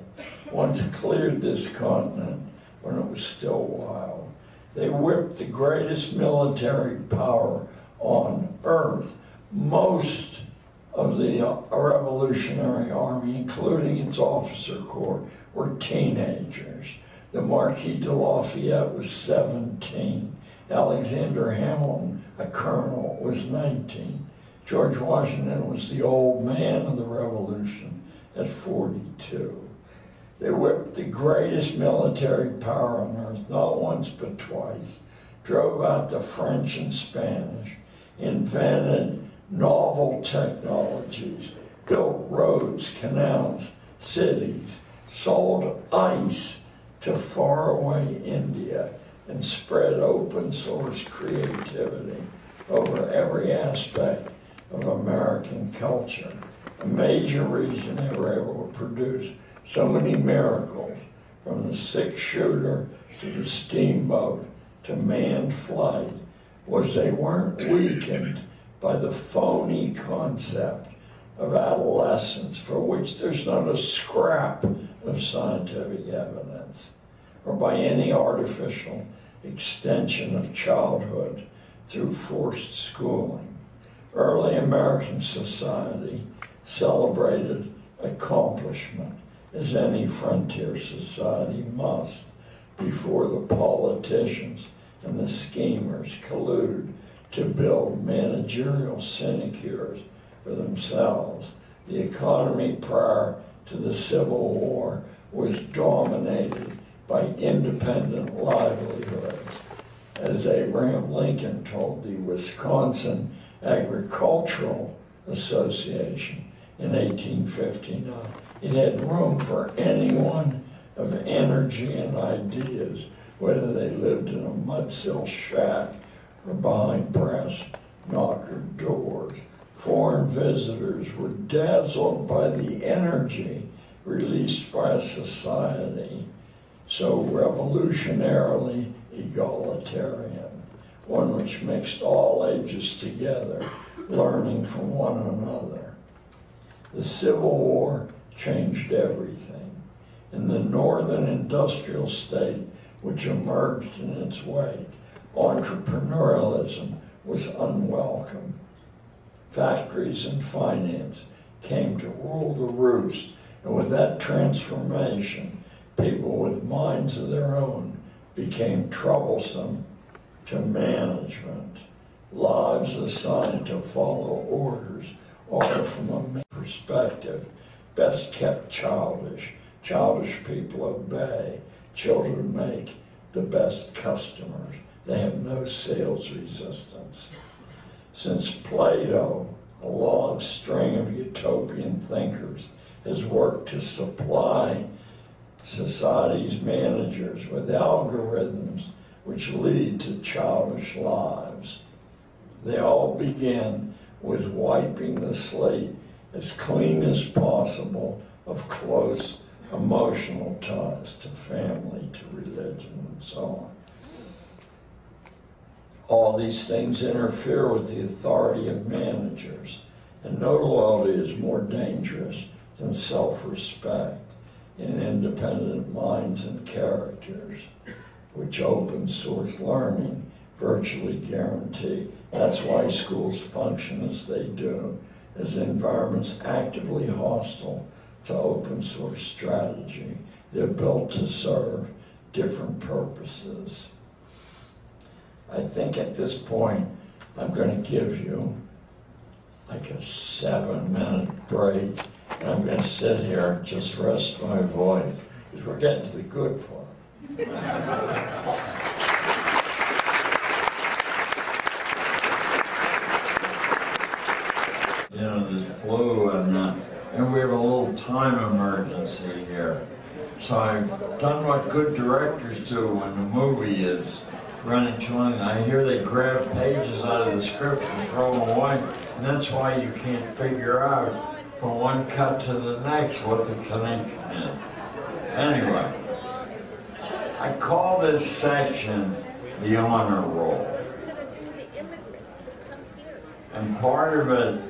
once cleared this continent when it was still wild. They whipped the greatest military power on earth. Most of the Revolutionary Army, including its officer corps, were teenagers. The Marquis de Lafayette was 17. Alexander Hamilton, a colonel, was 19. George Washington was the old man of the Revolution at 42. They whipped the greatest military power on earth, not once but twice, drove out the French and Spanish, invented novel technologies, built roads, canals, cities, sold ice to faraway India, and spread open source creativity over every aspect of American culture. A major reason they were able to produce so many miracles, from the six-shooter to the steamboat to manned flight, was they weren't weakened by the phony concept of adolescence, for which there's not a scrap of scientific evidence, or by any artificial extension of childhood through forced schooling. Early American society celebrated accomplishment, as any frontier society must, before the politicians and the schemers collude to build managerial sinecures for themselves. The economy prior to the Civil War was dominated by independent livelihoods. As Abraham Lincoln told the Wisconsin Agricultural Association in 1859, it had room for anyone of energy and ideas, whether they lived in a mud-sill shack or behind brass knocker doors. Foreign visitors were dazzled by the energy released by a society so revolutionarily egalitarian, one which mixed all ages together, learning from one another. The Civil War changed everything. In the northern industrial state, which emerged in its wake, entrepreneurialism was unwelcome. Factories and finance came to rule the roost, and with that transformation, people with minds of their own became troublesome to management. Lives assigned to follow orders are, from a perspective, best kept childish. Childish people obey. Children make the best customers. They have no sales resistance. Since Plato, a long string of utopian thinkers has worked to supply society's managers with algorithms which lead to childish lives. They all begin with wiping the slate as clean as possible of close emotional ties to family, to religion, and so on. All these things interfere with the authority of managers, and no loyalty is more dangerous than self-respect in independent minds and characters, which open source learning virtually guarantee. That's why schools function as they do, as environments actively hostile to open source strategy. They're built to serve different purposes. I think at this point, I'm going to give you like a 7-minute break, and I'm going to sit here and just rest my voice, because we're getting to the good part. You know, this flu, and we have a little time emergency here. So I've done what good directors do when the movie is running too long. I hear they grab pages out of the script and throw them away, and that's why you can't figure out from one cut to the next what the connection is. Anyway, I call this section the honor roll. And part of it,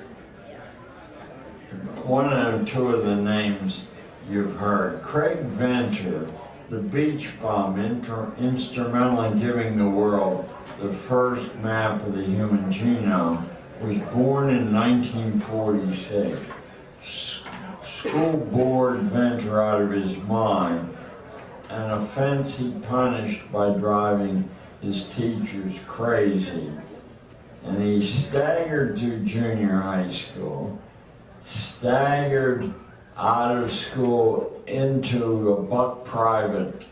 one or two of the names you've heard. Craig Venter, the beach bum, instrumental in giving the world the first map of the human genome, was born in 1946. School bored Venter out of his mind, an offense he punished by driving his teachers crazy. And he staggered through junior high school, staggered out of school into a buck private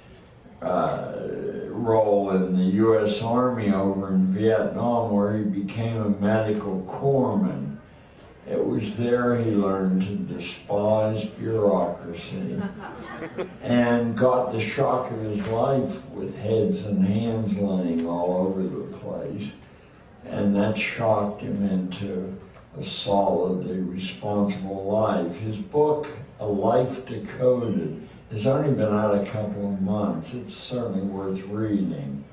role in the U.S. Army over in Vietnam, where he became a medical corpsman. It was there he learned to despise bureaucracy and got the shock of his life with heads and hands laying all over the place. And that shocked him into a solidly responsible life. His book, A Life Decoded, has only been out a couple of months. It's certainly worth reading.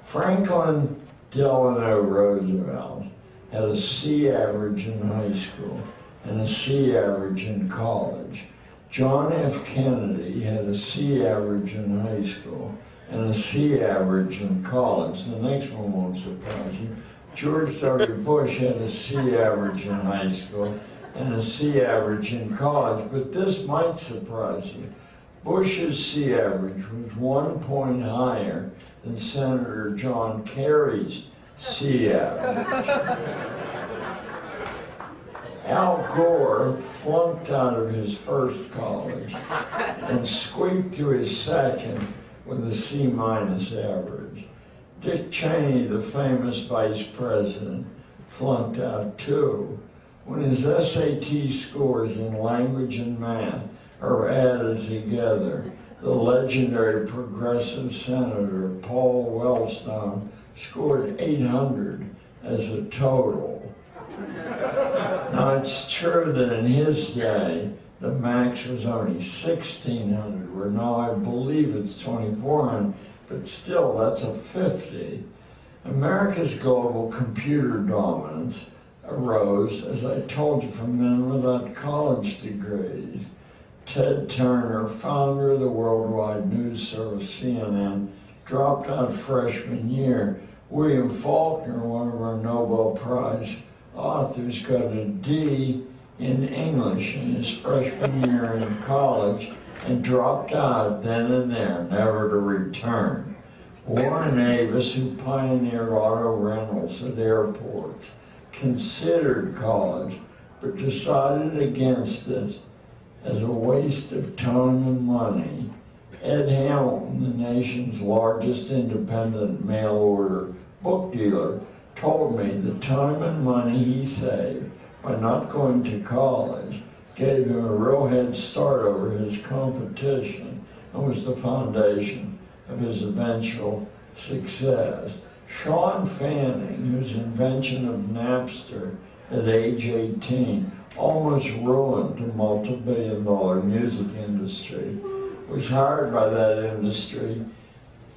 Franklin Delano Roosevelt had a C average in high school and a C average in college. John F. Kennedy had a C average in high school and a C average in college. The next one won't surprise you. George W. Bush had a C average in high school and a C average in college, but this might surprise you. Bush's C average was 1 point higher than Senator John Kerry's C average. Al Gore flunked out of his first college and squeaked to his second with a C- average. Dick Cheney, the famous vice president, flunked out too. When his SAT scores in language and math are added together, the legendary progressive senator Paul Wellstone scored 800 as a total. Now it's true that in his day, the max was only 1,600, where now I believe it's 2,400. But still, that's a 50. America's global computer dominance arose, as I told you, from men without college degrees. Ted Turner, founder of the worldwide news service CNN, dropped out freshman year. William Faulkner, one of our Nobel Prize authors, got a D in English in his freshman year in college and dropped out then and there, never to return. Warren Avis, who pioneered auto rentals at airports, considered college, but decided against it as a waste of time and money. Ed Hamilton, the nation's largest independent mail-order book dealer, told me the time and money he saved by not going to college gave him a real head start over his competition and was the foundation of his eventual success. Sean Fanning, whose invention of Napster at age 18 almost ruined the multi-billion-dollar music industry, was hired by that industry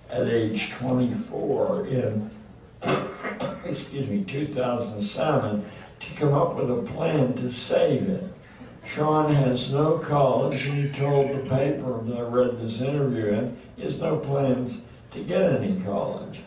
at age 24 in 2007 to come up with a plan to save it. Sean has no college, and he told the paper that I read this interview in, he has no plans to get any college.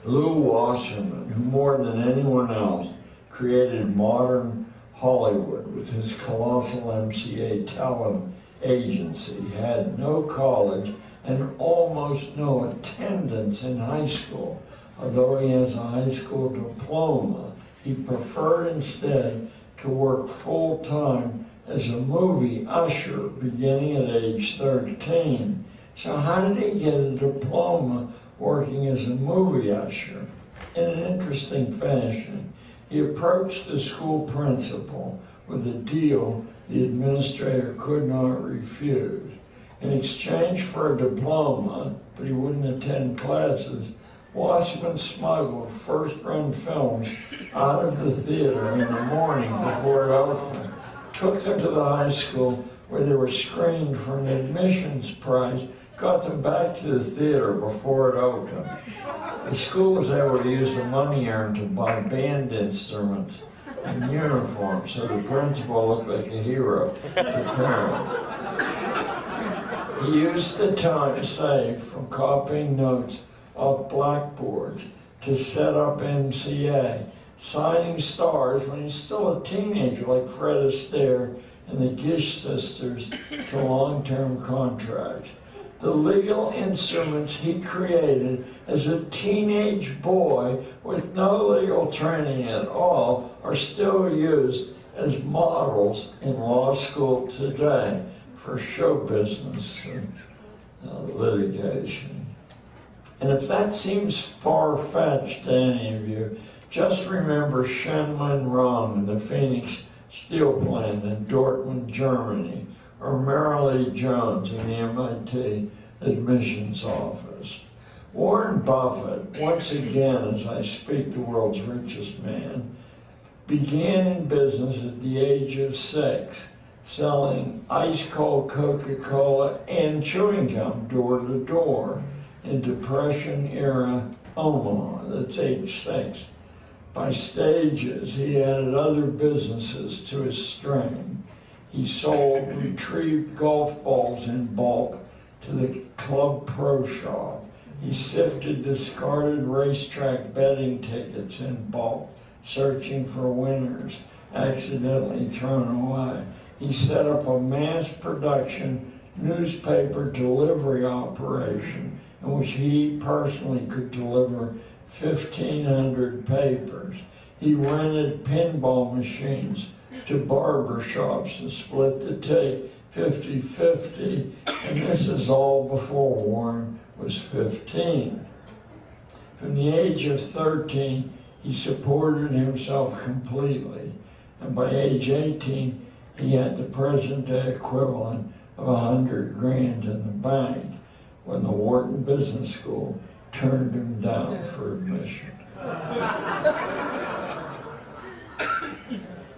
Lou Wasserman, who more than anyone else created modern Hollywood with his colossal MCA talent agency, had no college and almost no attendance in high school. Although he has a high school diploma, he preferred instead to work full-time as a movie usher beginning at age 13. So how did he get a diploma working as a movie usher? In an interesting fashion, he approached the school principal with a deal the administrator could not refuse. In exchange for a diploma, but he wouldn't attend classes, Wasserman smuggled first-run films out of the theater in the morning before it opened, took them to the high school where they were screened for an admissions prize, got them back to the theater before it opened. The school was able to use the money earned to buy band instruments and uniforms, so the principal looked like a hero to parents. He used the time saved from copying notes off blackboards to set up MCA, signing stars when he's still a teenager like Fred Astaire and the Gish sisters to long-term contracts. The legal instruments he created as a teenage boy with no legal training at all are still used as models in law school today for show business and litigation. And if that seems far-fetched to any of you, just remember Shen Wenrong and the Phoenix Steel Plant in Dortmund, Germany, or Marilee Jones in the MIT admissions office. Warren Buffett, once again, as I speak, the world's richest man, began in business at the age of 6, selling ice-cold Coca-Cola and chewing gum door to door in Depression-era Omaha. That's age 6. By stages, he added other businesses to his string. He sold retrieved golf balls in bulk to the Club Pro Shop. He sifted discarded racetrack betting tickets in bulk, searching for winners accidentally thrown away. He set up a mass production newspaper delivery operation in which he personally could deliver 1,500 papers. He rented pinball machines to barber shops and split the take 50-50, and this is all before Warren was 15. From the age of 13, he supported himself completely, and by age 18, he had the present-day equivalent of $100,000 in the bank when the Wharton Business School turned him down for admission.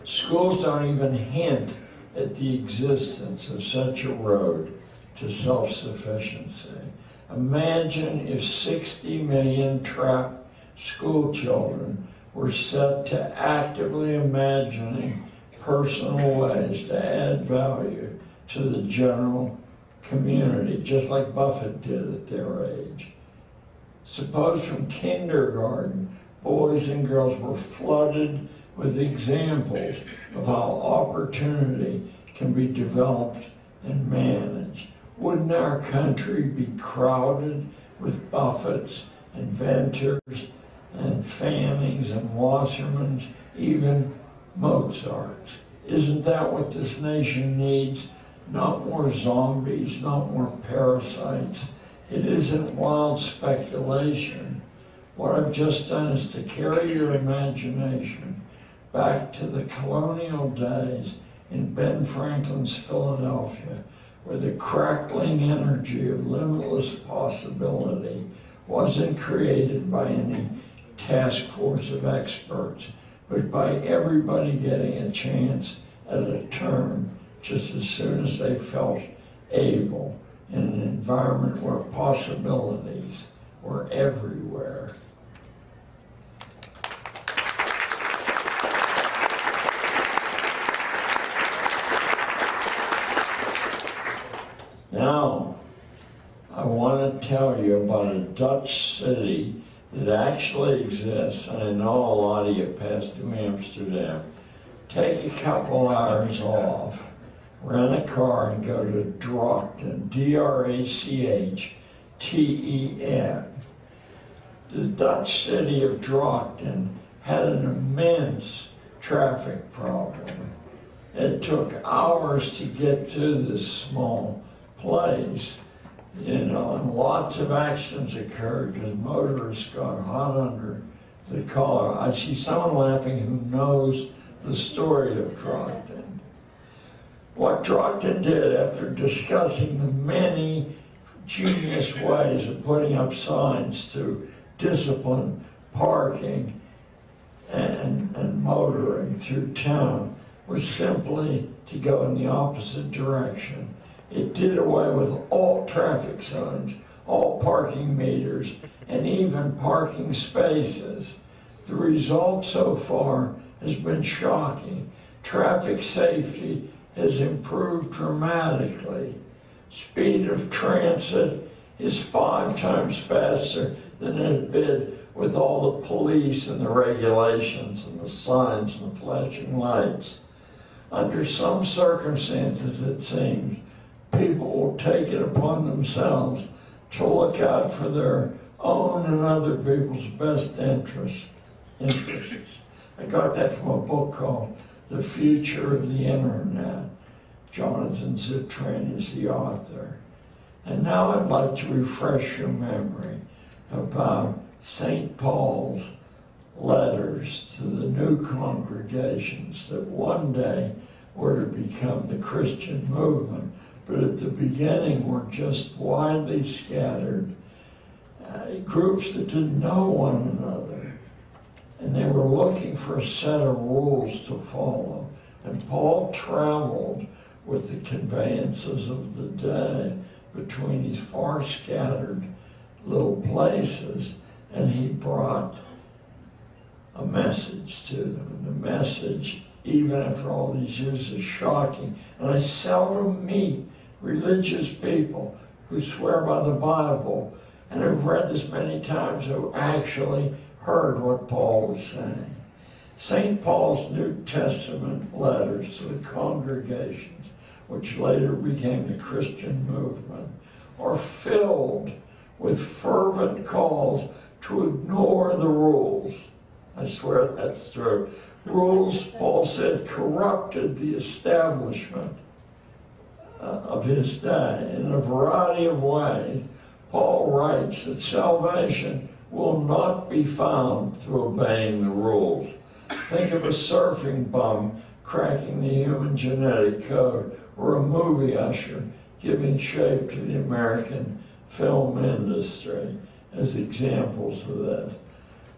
Schools don't even hint at the existence of such a road to self-sufficiency. Imagine if 60 million trapped school children were set to actively imagining personal ways to add value to the general community, just like Buffett did at their age. Suppose from kindergarten, boys and girls were flooded with examples of how opportunity can be developed and managed. Wouldn't our country be crowded with Buffetts, inventors, and Fannings and Wassermans, even Mozarts? Isn't that what this nation needs? Not more zombies, not more parasites. It isn't wild speculation. What I've just done is to carry your imagination back to the colonial days in Ben Franklin's Philadelphia, where the crackling energy of limitless possibility wasn't created by any task force of experts, but by everybody getting a chance at a turn just as soon as they felt able, in an environment where possibilities were everywhere. Now, I want to tell you about a Dutch city that actually exists. I know a lot of you passed through Amsterdam. Take a couple hours off, rent a car and go to Drachten, D-R-A-C-H-T-E-N. The Dutch city of Drachten had an immense traffic problem. It took hours to get through this small place, and lots of accidents occurred because motorists got hot under the collar. I see someone laughing who knows the story of Drachten. What Drachten did, after discussing the many genius ways of putting up signs to discipline parking and motoring through town, was simply to go in the opposite direction. It did away with all traffic signs, all parking meters, and even parking spaces. The result so far has been shocking. Traffic safety has improved dramatically. Speed of transit is 5 times faster than it had been with all the police and the regulations and the signs and the flashing lights. Under some circumstances, it seems, people will take it upon themselves to look out for their own and other people's best interests. I got that from a book called The Future of the Internet. Jonathan Zittrain is the author. And now I'd like to refresh your memory about St. Paul's letters to the new congregations that one day were to become the Christian movement, but at the beginning were just widely scattered groups that didn't know one another. And they were looking for a set of rules to follow. And Paul traveled with the conveyances of the day between these far scattered little places, and he brought a message to them. And the message, even after all these years, is shocking. And I seldom meet religious people who swear by the Bible and have read this many times who actually heard what Paul was saying. St. Paul's New Testament letters to the congregations, which later became the Christian movement, are filled with fervent calls to ignore the rules. I swear that's true. Rules, Paul said, corrupted the establishment of his day. In a variety of ways, Paul writes that salvation will not be found through obeying the rules. Think of a surfing bum cracking the human genetic code, or a movie usher giving shape to the American film industry as examples of this.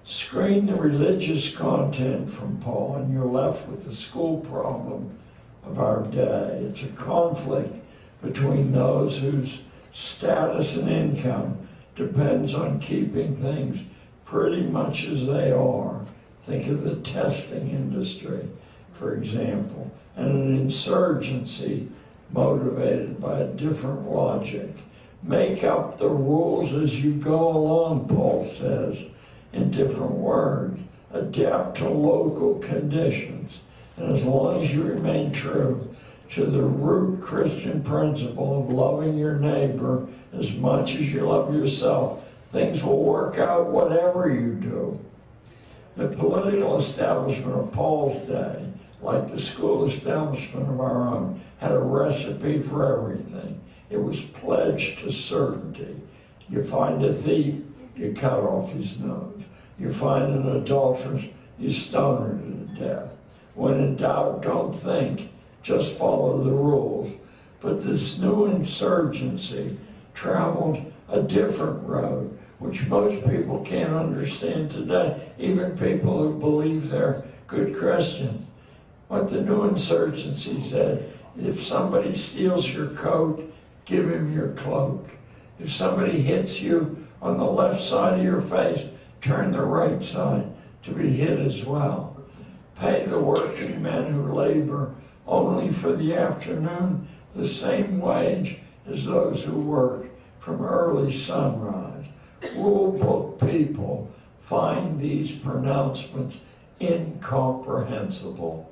Screen the religious content from Paul, and you're left with the school problem of our day. It's a conflict between those whose status and income depends on keeping things pretty much as they are. Think of the testing industry, for example, and an insurgency motivated by a different logic. Make up the rules as you go along, Paul says, in different words. Adapt to local conditions. And as long as you remain true to the root Christian principle of loving your neighbor as much as you love yourself, things will work out whatever you do. The political establishment of Paul's day, like the school establishment of our own, had a recipe for everything. It was pledged to certainty. You find a thief, you cut off his nose. You find an adulteress, you stone her to death. When in doubt, don't think, just follow the rules. But this new insurgency traveled a different road, which most people can't understand today, even people who believe they're good Christians. What the new insurgency said, if somebody steals your coat, give him your cloak. If somebody hits you on the left side of your face, turn the right side to be hit as well. Pay the working men who labor only for the afternoon the same wage as those who work from early sunrise. Rule book people find these pronouncements incomprehensible.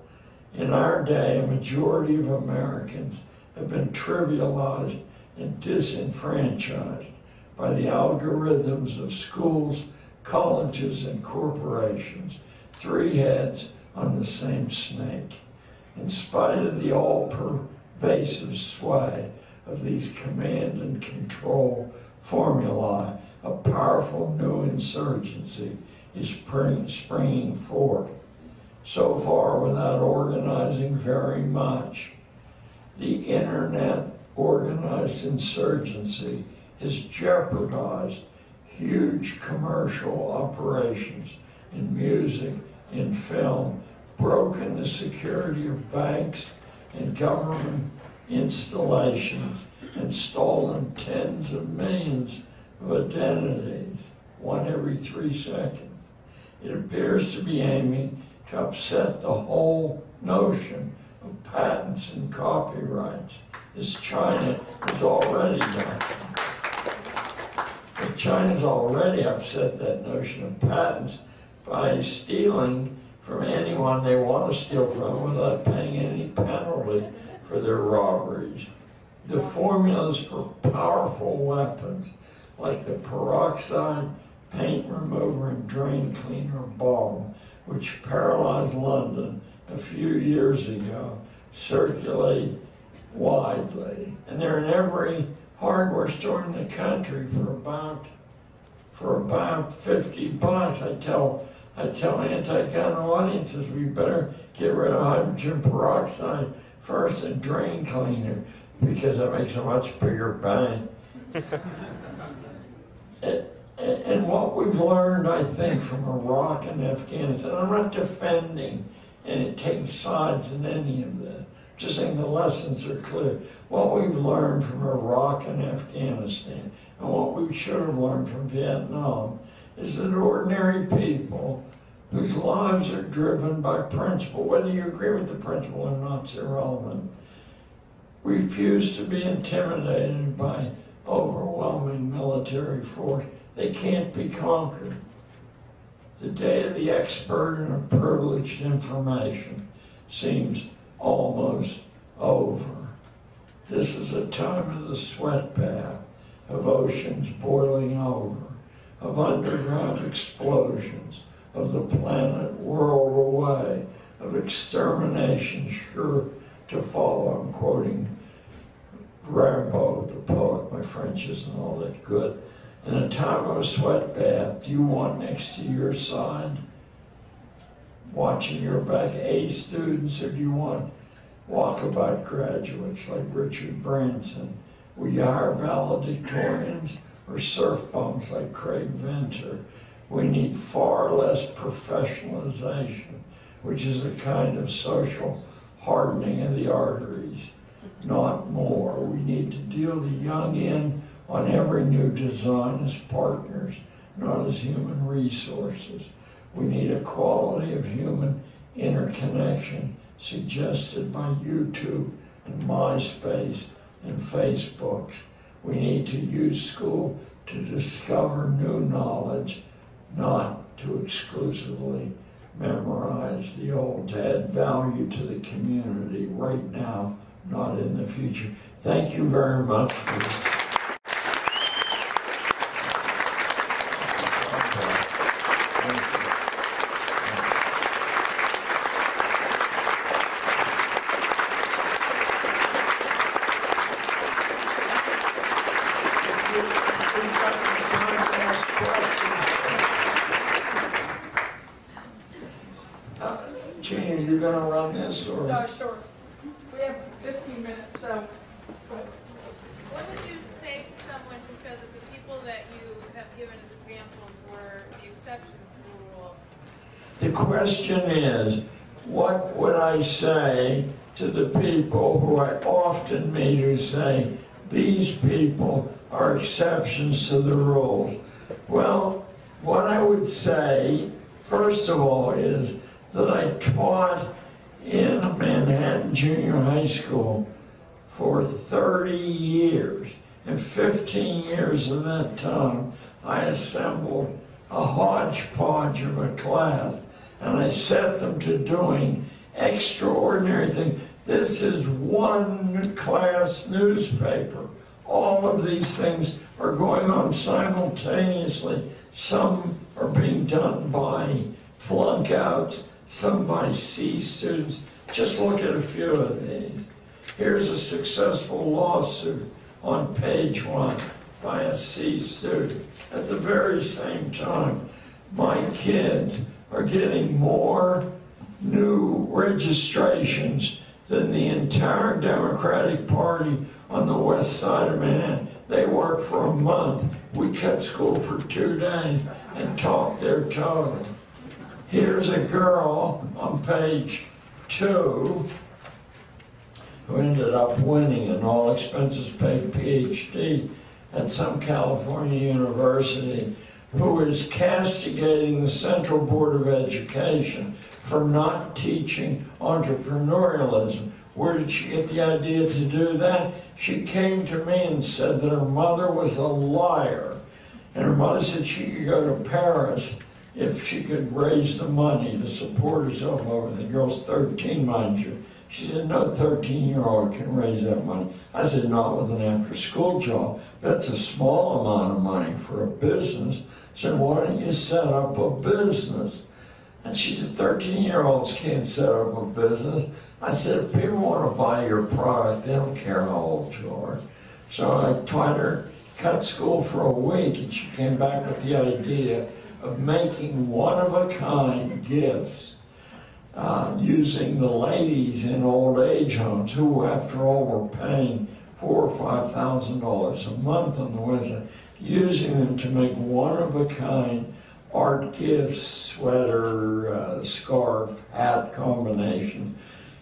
In our day, a majority of Americans have been trivialized and disenfranchised by the algorithms of schools, colleges, and corporations, three heads on the same snake. In spite of the all-pervasive sway of these command and control formulae, a powerful new insurgency is springing forth. So far, without organizing very much, the internet organized insurgency has jeopardized huge commercial operations in music, in film, broken the security of banks and government installations, and stolen tens of millions of identities, one every 3 seconds. It appears to be aiming to upset the whole notion of patents and copyrights, as China has already done. But China's already upset that notion of patents by stealing from anyone they want to steal from without paying any penalty for their robberies. The formulas for powerful weapons like the peroxide, paint remover, and drain cleaner bomb, which paralyzed London a few years ago, circulate widely. And they're in every hardware store in the country for about $50. I tell anti-gun audiences we better get rid of hydrogen peroxide first and drain cleaner, because that makes a much bigger bang. And what we've learned, I think, from Iraq and Afghanistan, I'm not defending and taking sides in any of this, just saying the lessons are clear. What we've learned from Iraq and Afghanistan, and what we should have learned from Vietnam, is that ordinary people whose lives are driven by principle, whether you agree with the principle or not, is irrelevant, refuse to be intimidated by overwhelming military force. They can't be conquered. The day of the expert and of privileged information seems almost over. This is a time of the sweat bath, of oceans boiling over, of underground explosions, of the planet whirled away, of extermination sure to follow. I'm quoting Rimbaud, the poet. My French isn't all that good. In a time of a sweat bath, do you want next to your side, watching your back, A students, or do you want walkabout graduates like Richard Branson? Will you hire valedictorians or surf bums like Craig Venter? We need far less professionalization, which is a kind of social hardening of the arteries, not more. We need to deal the young in on every new design as partners, not as human resources. We need equality of human interconnection suggested by YouTube and MySpace and Facebook. We need to use school to discover new knowledge, not to exclusively memorize the old, to add value to the community right now, not in the future. Thank you very much for this. Gina, you're going to run this, or? No, sure. We have 15 minutes, so. What would you say to someone who said that the people that you have given as examples were the exceptions to the rule? The question is, what would I say to the people who I often meet who say, these people are exceptions to the rules? Well, what I would say, first of all, is that I taught in a Manhattan junior high school for 30 years. And 15 years of that time, I assembled a hodgepodge of a class, and I set them to doing extraordinary things. This is one class newspaper. All of these things are going on simultaneously. Some are being done by flunk-outs, some by C students. Just look at a few of these. Here's a successful lawsuit on page 1 by a C student. At the very same time, my kids are getting more new registrations than the entire Democratic Party on the west side of Manhattan. They work for a month. We cut school for 2 days and talk their total. Here's a girl on page 2 who ended up winning an all-expenses-paid PhD at some California university, who is castigating the Central Board of Education for not teaching entrepreneurialism. Where did she get the idea to do that? She came to me and said that her mother was a liar, and her mother said she could go to Paris if she could raise the money to support herself over. The girl's 13, mind you. She said, no 13-year-old can raise that money. I said, not with an after-school job. That's a small amount of money for a business. I said, why don't you set up a business? And she said, 13-year-olds can't set up a business. I said, if people want to buy your product, they don't care how old you are. So I taught her, cut school for a week, and she came back with the idea of making one-of-a-kind gifts using the ladies in old age homes who, after all, were paying $4,000 or $5,000 a month on the West Side, using them to make one-of-a-kind art gifts, sweater, scarf, hat combination.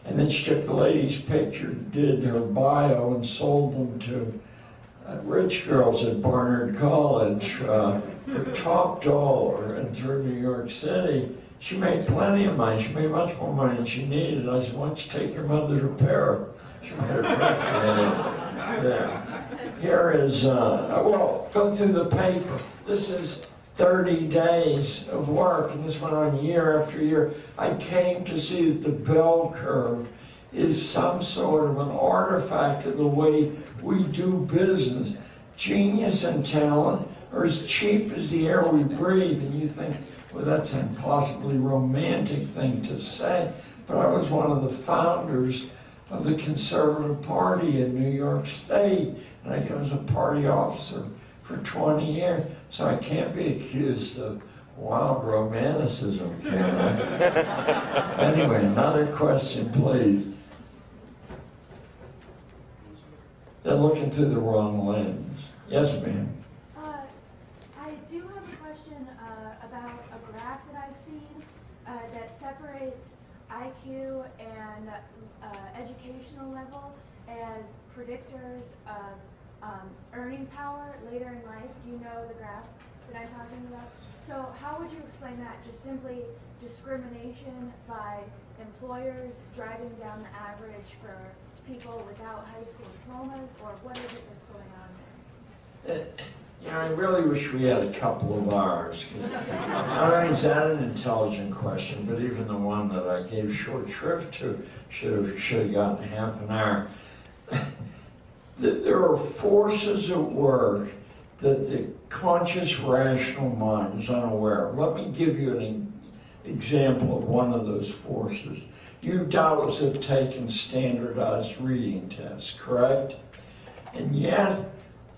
And then she took the lady's picture, did her bio, and sold them to rich girls at Barnard College for top dollar. And through New York City, she made plenty of money. She made much more money than she needed. I said, why don't you take your mother to Paris? She made her picture there. Here is, well, go through the paper. This is 30 days of work, and this went on year after year. I came to see that the bell curve is some sort of an artifact of the way we do business. Genius and talent are as cheap as the air we breathe, and you think, well, that's an impossibly romantic thing to say, but I was one of the founders of the Conservative Party in New York State, and I was a party officer for 20 years, so I can't be accused of wild romanticism, can I? Anyway, another question, please. They're looking through the wrong lens. Yes, ma'am. I do have a question about a graph that I've seen that separates IQ and educational level as predictors of earning power later in life. Do you know the graph? that I'm talking about. So how would you explain that? Just simply discrimination by employers driving down the average for people without high school diplomas, or what is it that's going on there? You know, I really wish we had a couple of hours. Not only is that an intelligent question, but even the one that I gave short shrift to should have gotten half an hour. There are forces at work that the conscious, rational mind is unaware of. Let me give you an example of one of those forces. You doubtless have taken standardized reading tests, correct? And yet,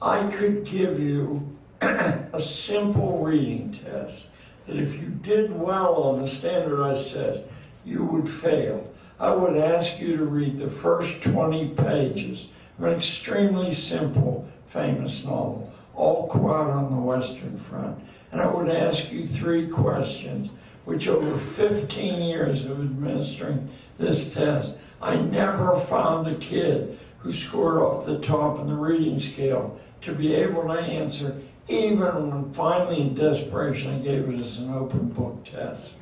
I could give you a simple reading test that if you did well on the standardized test, you would fail. I would ask you to read the first 20 pages of an extremely simple, famous novel, All Quiet on the Western Front. And I would ask you 3 questions, which over 15 years of administering this test, I never found a kid who scored off the top in the reading scale to be able to answer, even when finally in desperation I gave it as an open book test.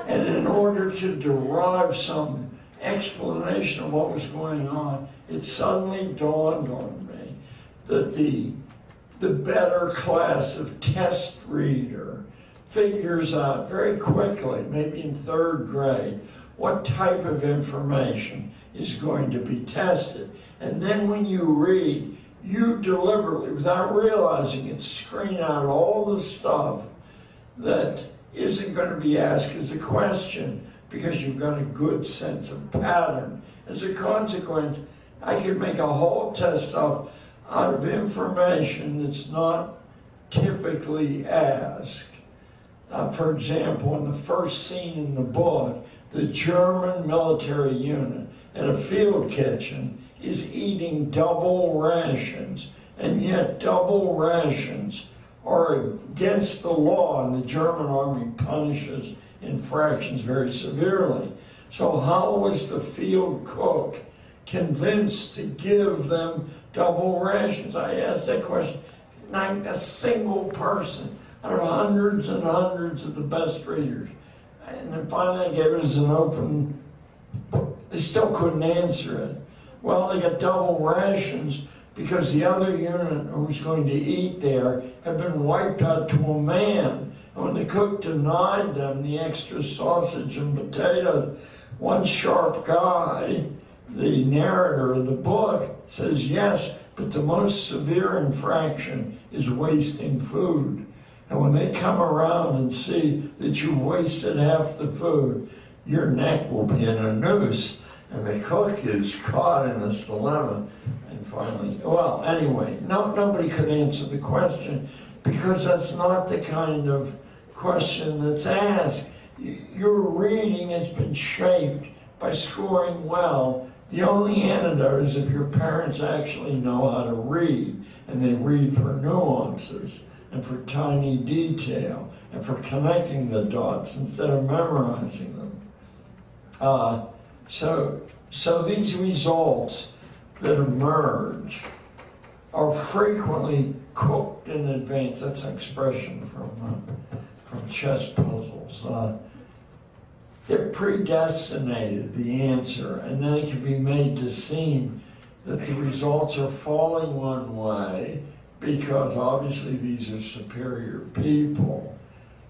And in order to derive some explanation of what was going on, it suddenly dawned on me that the better class of test reader figures out very quickly, maybe in 3rd grade, what type of information is going to be tested. And then when you read, you deliberately, without realizing it, screen out all the stuff that isn't going to be asked as a question because you've got a good sense of pattern. As a consequence, I could make a whole test out of information that's not typically asked. For example, in the first scene in the book, the German military unit at a field kitchen is eating double rations, and yet double rations are against the law, and the German army punishes infractions very severely. So how was the field cook convinced to give them double rations? I asked that question. Not a single person out of hundreds and hundreds of the best readers. And then finally I gave it as an open book. They still couldn't answer it. Well, they got double rations because the other unit who was going to eat there had been wiped out to a man. And when the cook denied them the extra sausage and potatoes, one sharp guy, the narrator of the book, says, yes, but the most severe infraction is wasting food. And when they come around and see that you wasted half the food, your neck will be in a noose. And the cook is caught in this dilemma. And finally, well, anyway, nobody could answer the question because that's not the kind of question that's asked. Your reading has been shaped by scoring well. The only antidote is if your parents actually know how to read, and they read for nuances and for tiny detail and for connecting the dots instead of memorizing them. So these results that emerge are frequently cooked in advance. That's an expression from chess puzzles. They're predestinated, the answer, and then it can be made to seem that the results are falling one way because obviously these are superior people.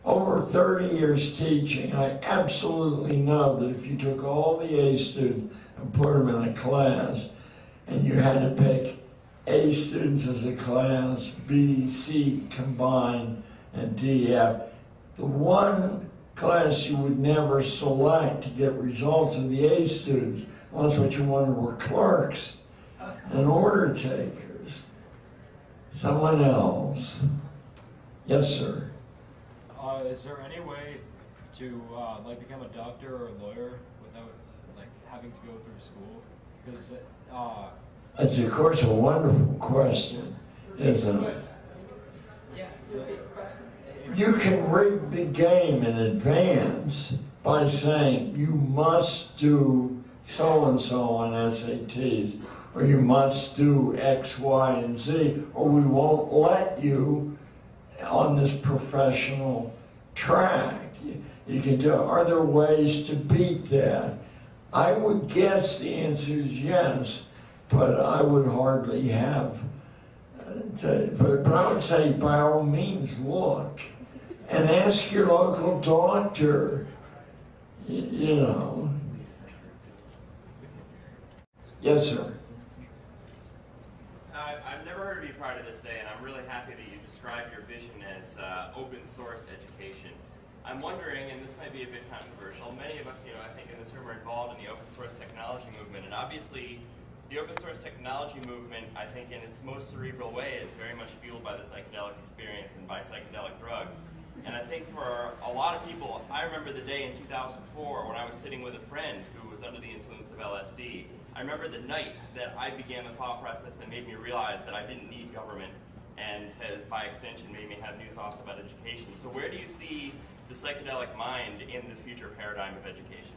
Over 30 years teaching, I absolutely know that if you took all the A students and put them in a class, and you had to pick A students as a class, B, C combined, and D, F, the one class you would never select to get results of the A students, unless what you wanted were clerks and order takers. Someone else. Yes, sir. Is there any way to like become a doctor or a lawyer without like having to go through school? Because it's of course a wonderful question, isn't it? You can rig the game in advance by saying you must do so-and-so on SATs, or you must do X, Y, and Z, or we won't let you on this professional track. You can do. Are there ways to beat that? I would guess the answer is yes, but I would hardly have. But I would say, by all means, look and ask your local doctor. You know. Yes, sir. I've never heard of you prior to this day, and I'm really happy that you described your vision as open source education. I'm wondering, and this might be a bit controversial, many of us, I think in this room are involved in the open source technology movement, and obviously the open source technology movement, I think in its most cerebral way, is very much fueled by the psychedelic experience and by psychedelic drugs. And I think for a lot of people, I remember the day in 2004 when I was sitting with a friend who was under the influence of LSD. I remember the night that I began the thought process that made me realize that I didn't need government, and has, by extension, made me have new thoughts about education. So where do you see the psychedelic mind in the future paradigm of education?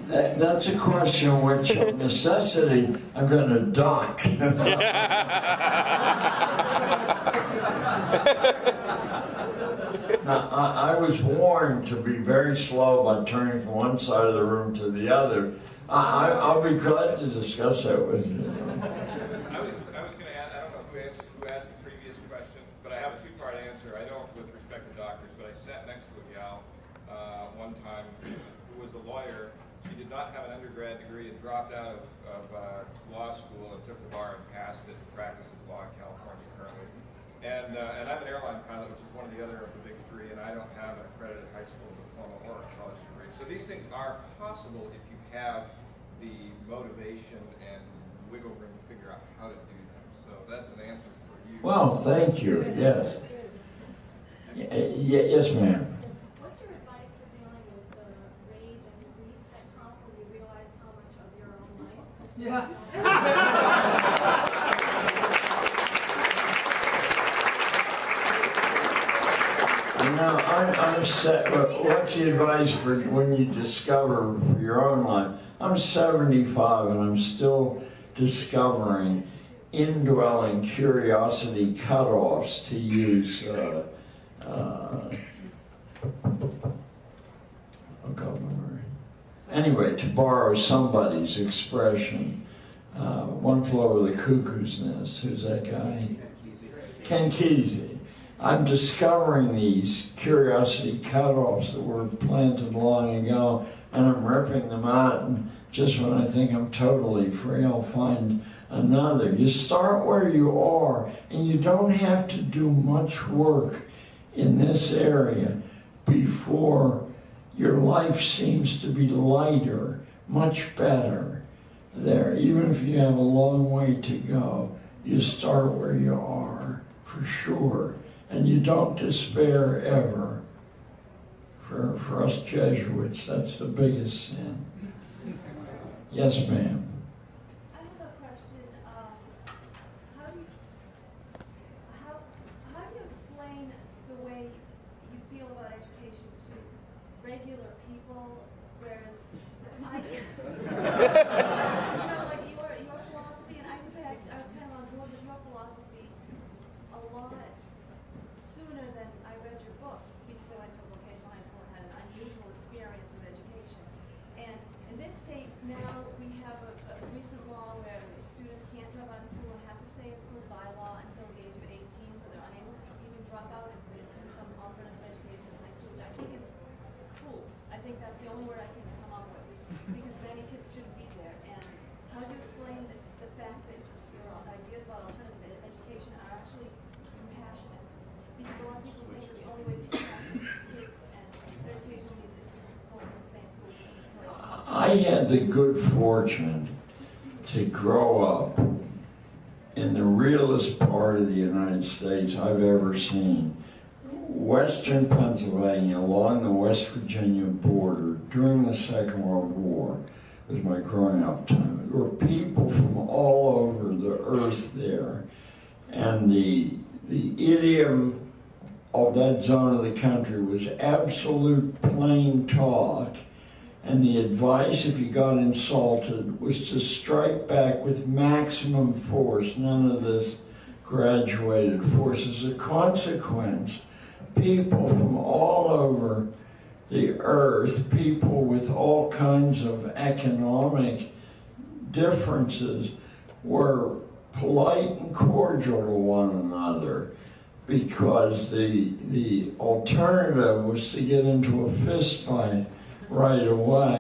That's a question which, of necessity, I'm going to duck. Now, I was warned to be very slow about turning from one side of the room to the other. I'll be glad to discuss that with you. I was going to add, I don't know who asked the previous question, but I have a two-part answer. I don't with respect to doctors, but I sat next to a gal one time who was a lawyer. She did not have an undergrad degree and dropped out of law school and took the bar and passed it and practices law in California currently. And I'm an airline pilot, which is one of the other of the big three, and I don't have an accredited high school diploma or a college degree. So these things are possible if you have the motivation and wiggle room to figure out how to do them. So that's an answer for you. Well, thank you. Yes. Yes, ma'am. What's your advice for dealing with the rage and grief that come when you realize how much of your own life has been Now, I'm set. What's the advice for when you discover your own life? I'm 75 and I'm still discovering indwelling curiosity cutoffs, to use anyway, to borrow somebody's expression. One Flew Over the Cuckoo's Nest. Who's that guy? Ken Kesey. I'm discovering these curiosity cutoffs that were planted long ago, and I'm ripping them out, and just when I think I'm totally free, I'll find another. You start where you are, and you don't have to do much work in this area before your life seems to be lighter, much better there. Even if you have a long way to go, you start where you are, for sure. And you don't despair ever. For us Jesuits, that's the biggest sin. Yes, ma'am. I have a question. How do you explain the way you feel about education to regular people, whereas like your philosophy, and I can say I was kind of on board with your philosophy a lot sooner than I read your books, because I went to a vocational high school and had an unusual experience with education. And in this state now, we have a recent law where students can't drop out of school and have to stay in school by law until the age of 18, so they're unable to even drop out and put in some alternative education in high school, which I think is cruel. I think that's the only word I can come up with, because many kids shouldn't be there. And how do you explain the fact that your ideas about alternative education are actually compassionate? Because a lot of people think the only way to be compassionate with kids and education is to support them in the same school. I had the good fortune to grow up in the realest part of the United States I've ever seen. Western Pennsylvania, along the West Virginia border, during the Second World War, was my growing up time. There were people from all over the earth there, and the idiom of that zone of the country was absolute plain talk, and the advice, if you got insulted, was to strike back with maximum force. None of this graduated force. As a consequence, people from all over the earth, people with all kinds of economic differences, were polite and cordial to one another, because the alternative was to get into a fist fight right away.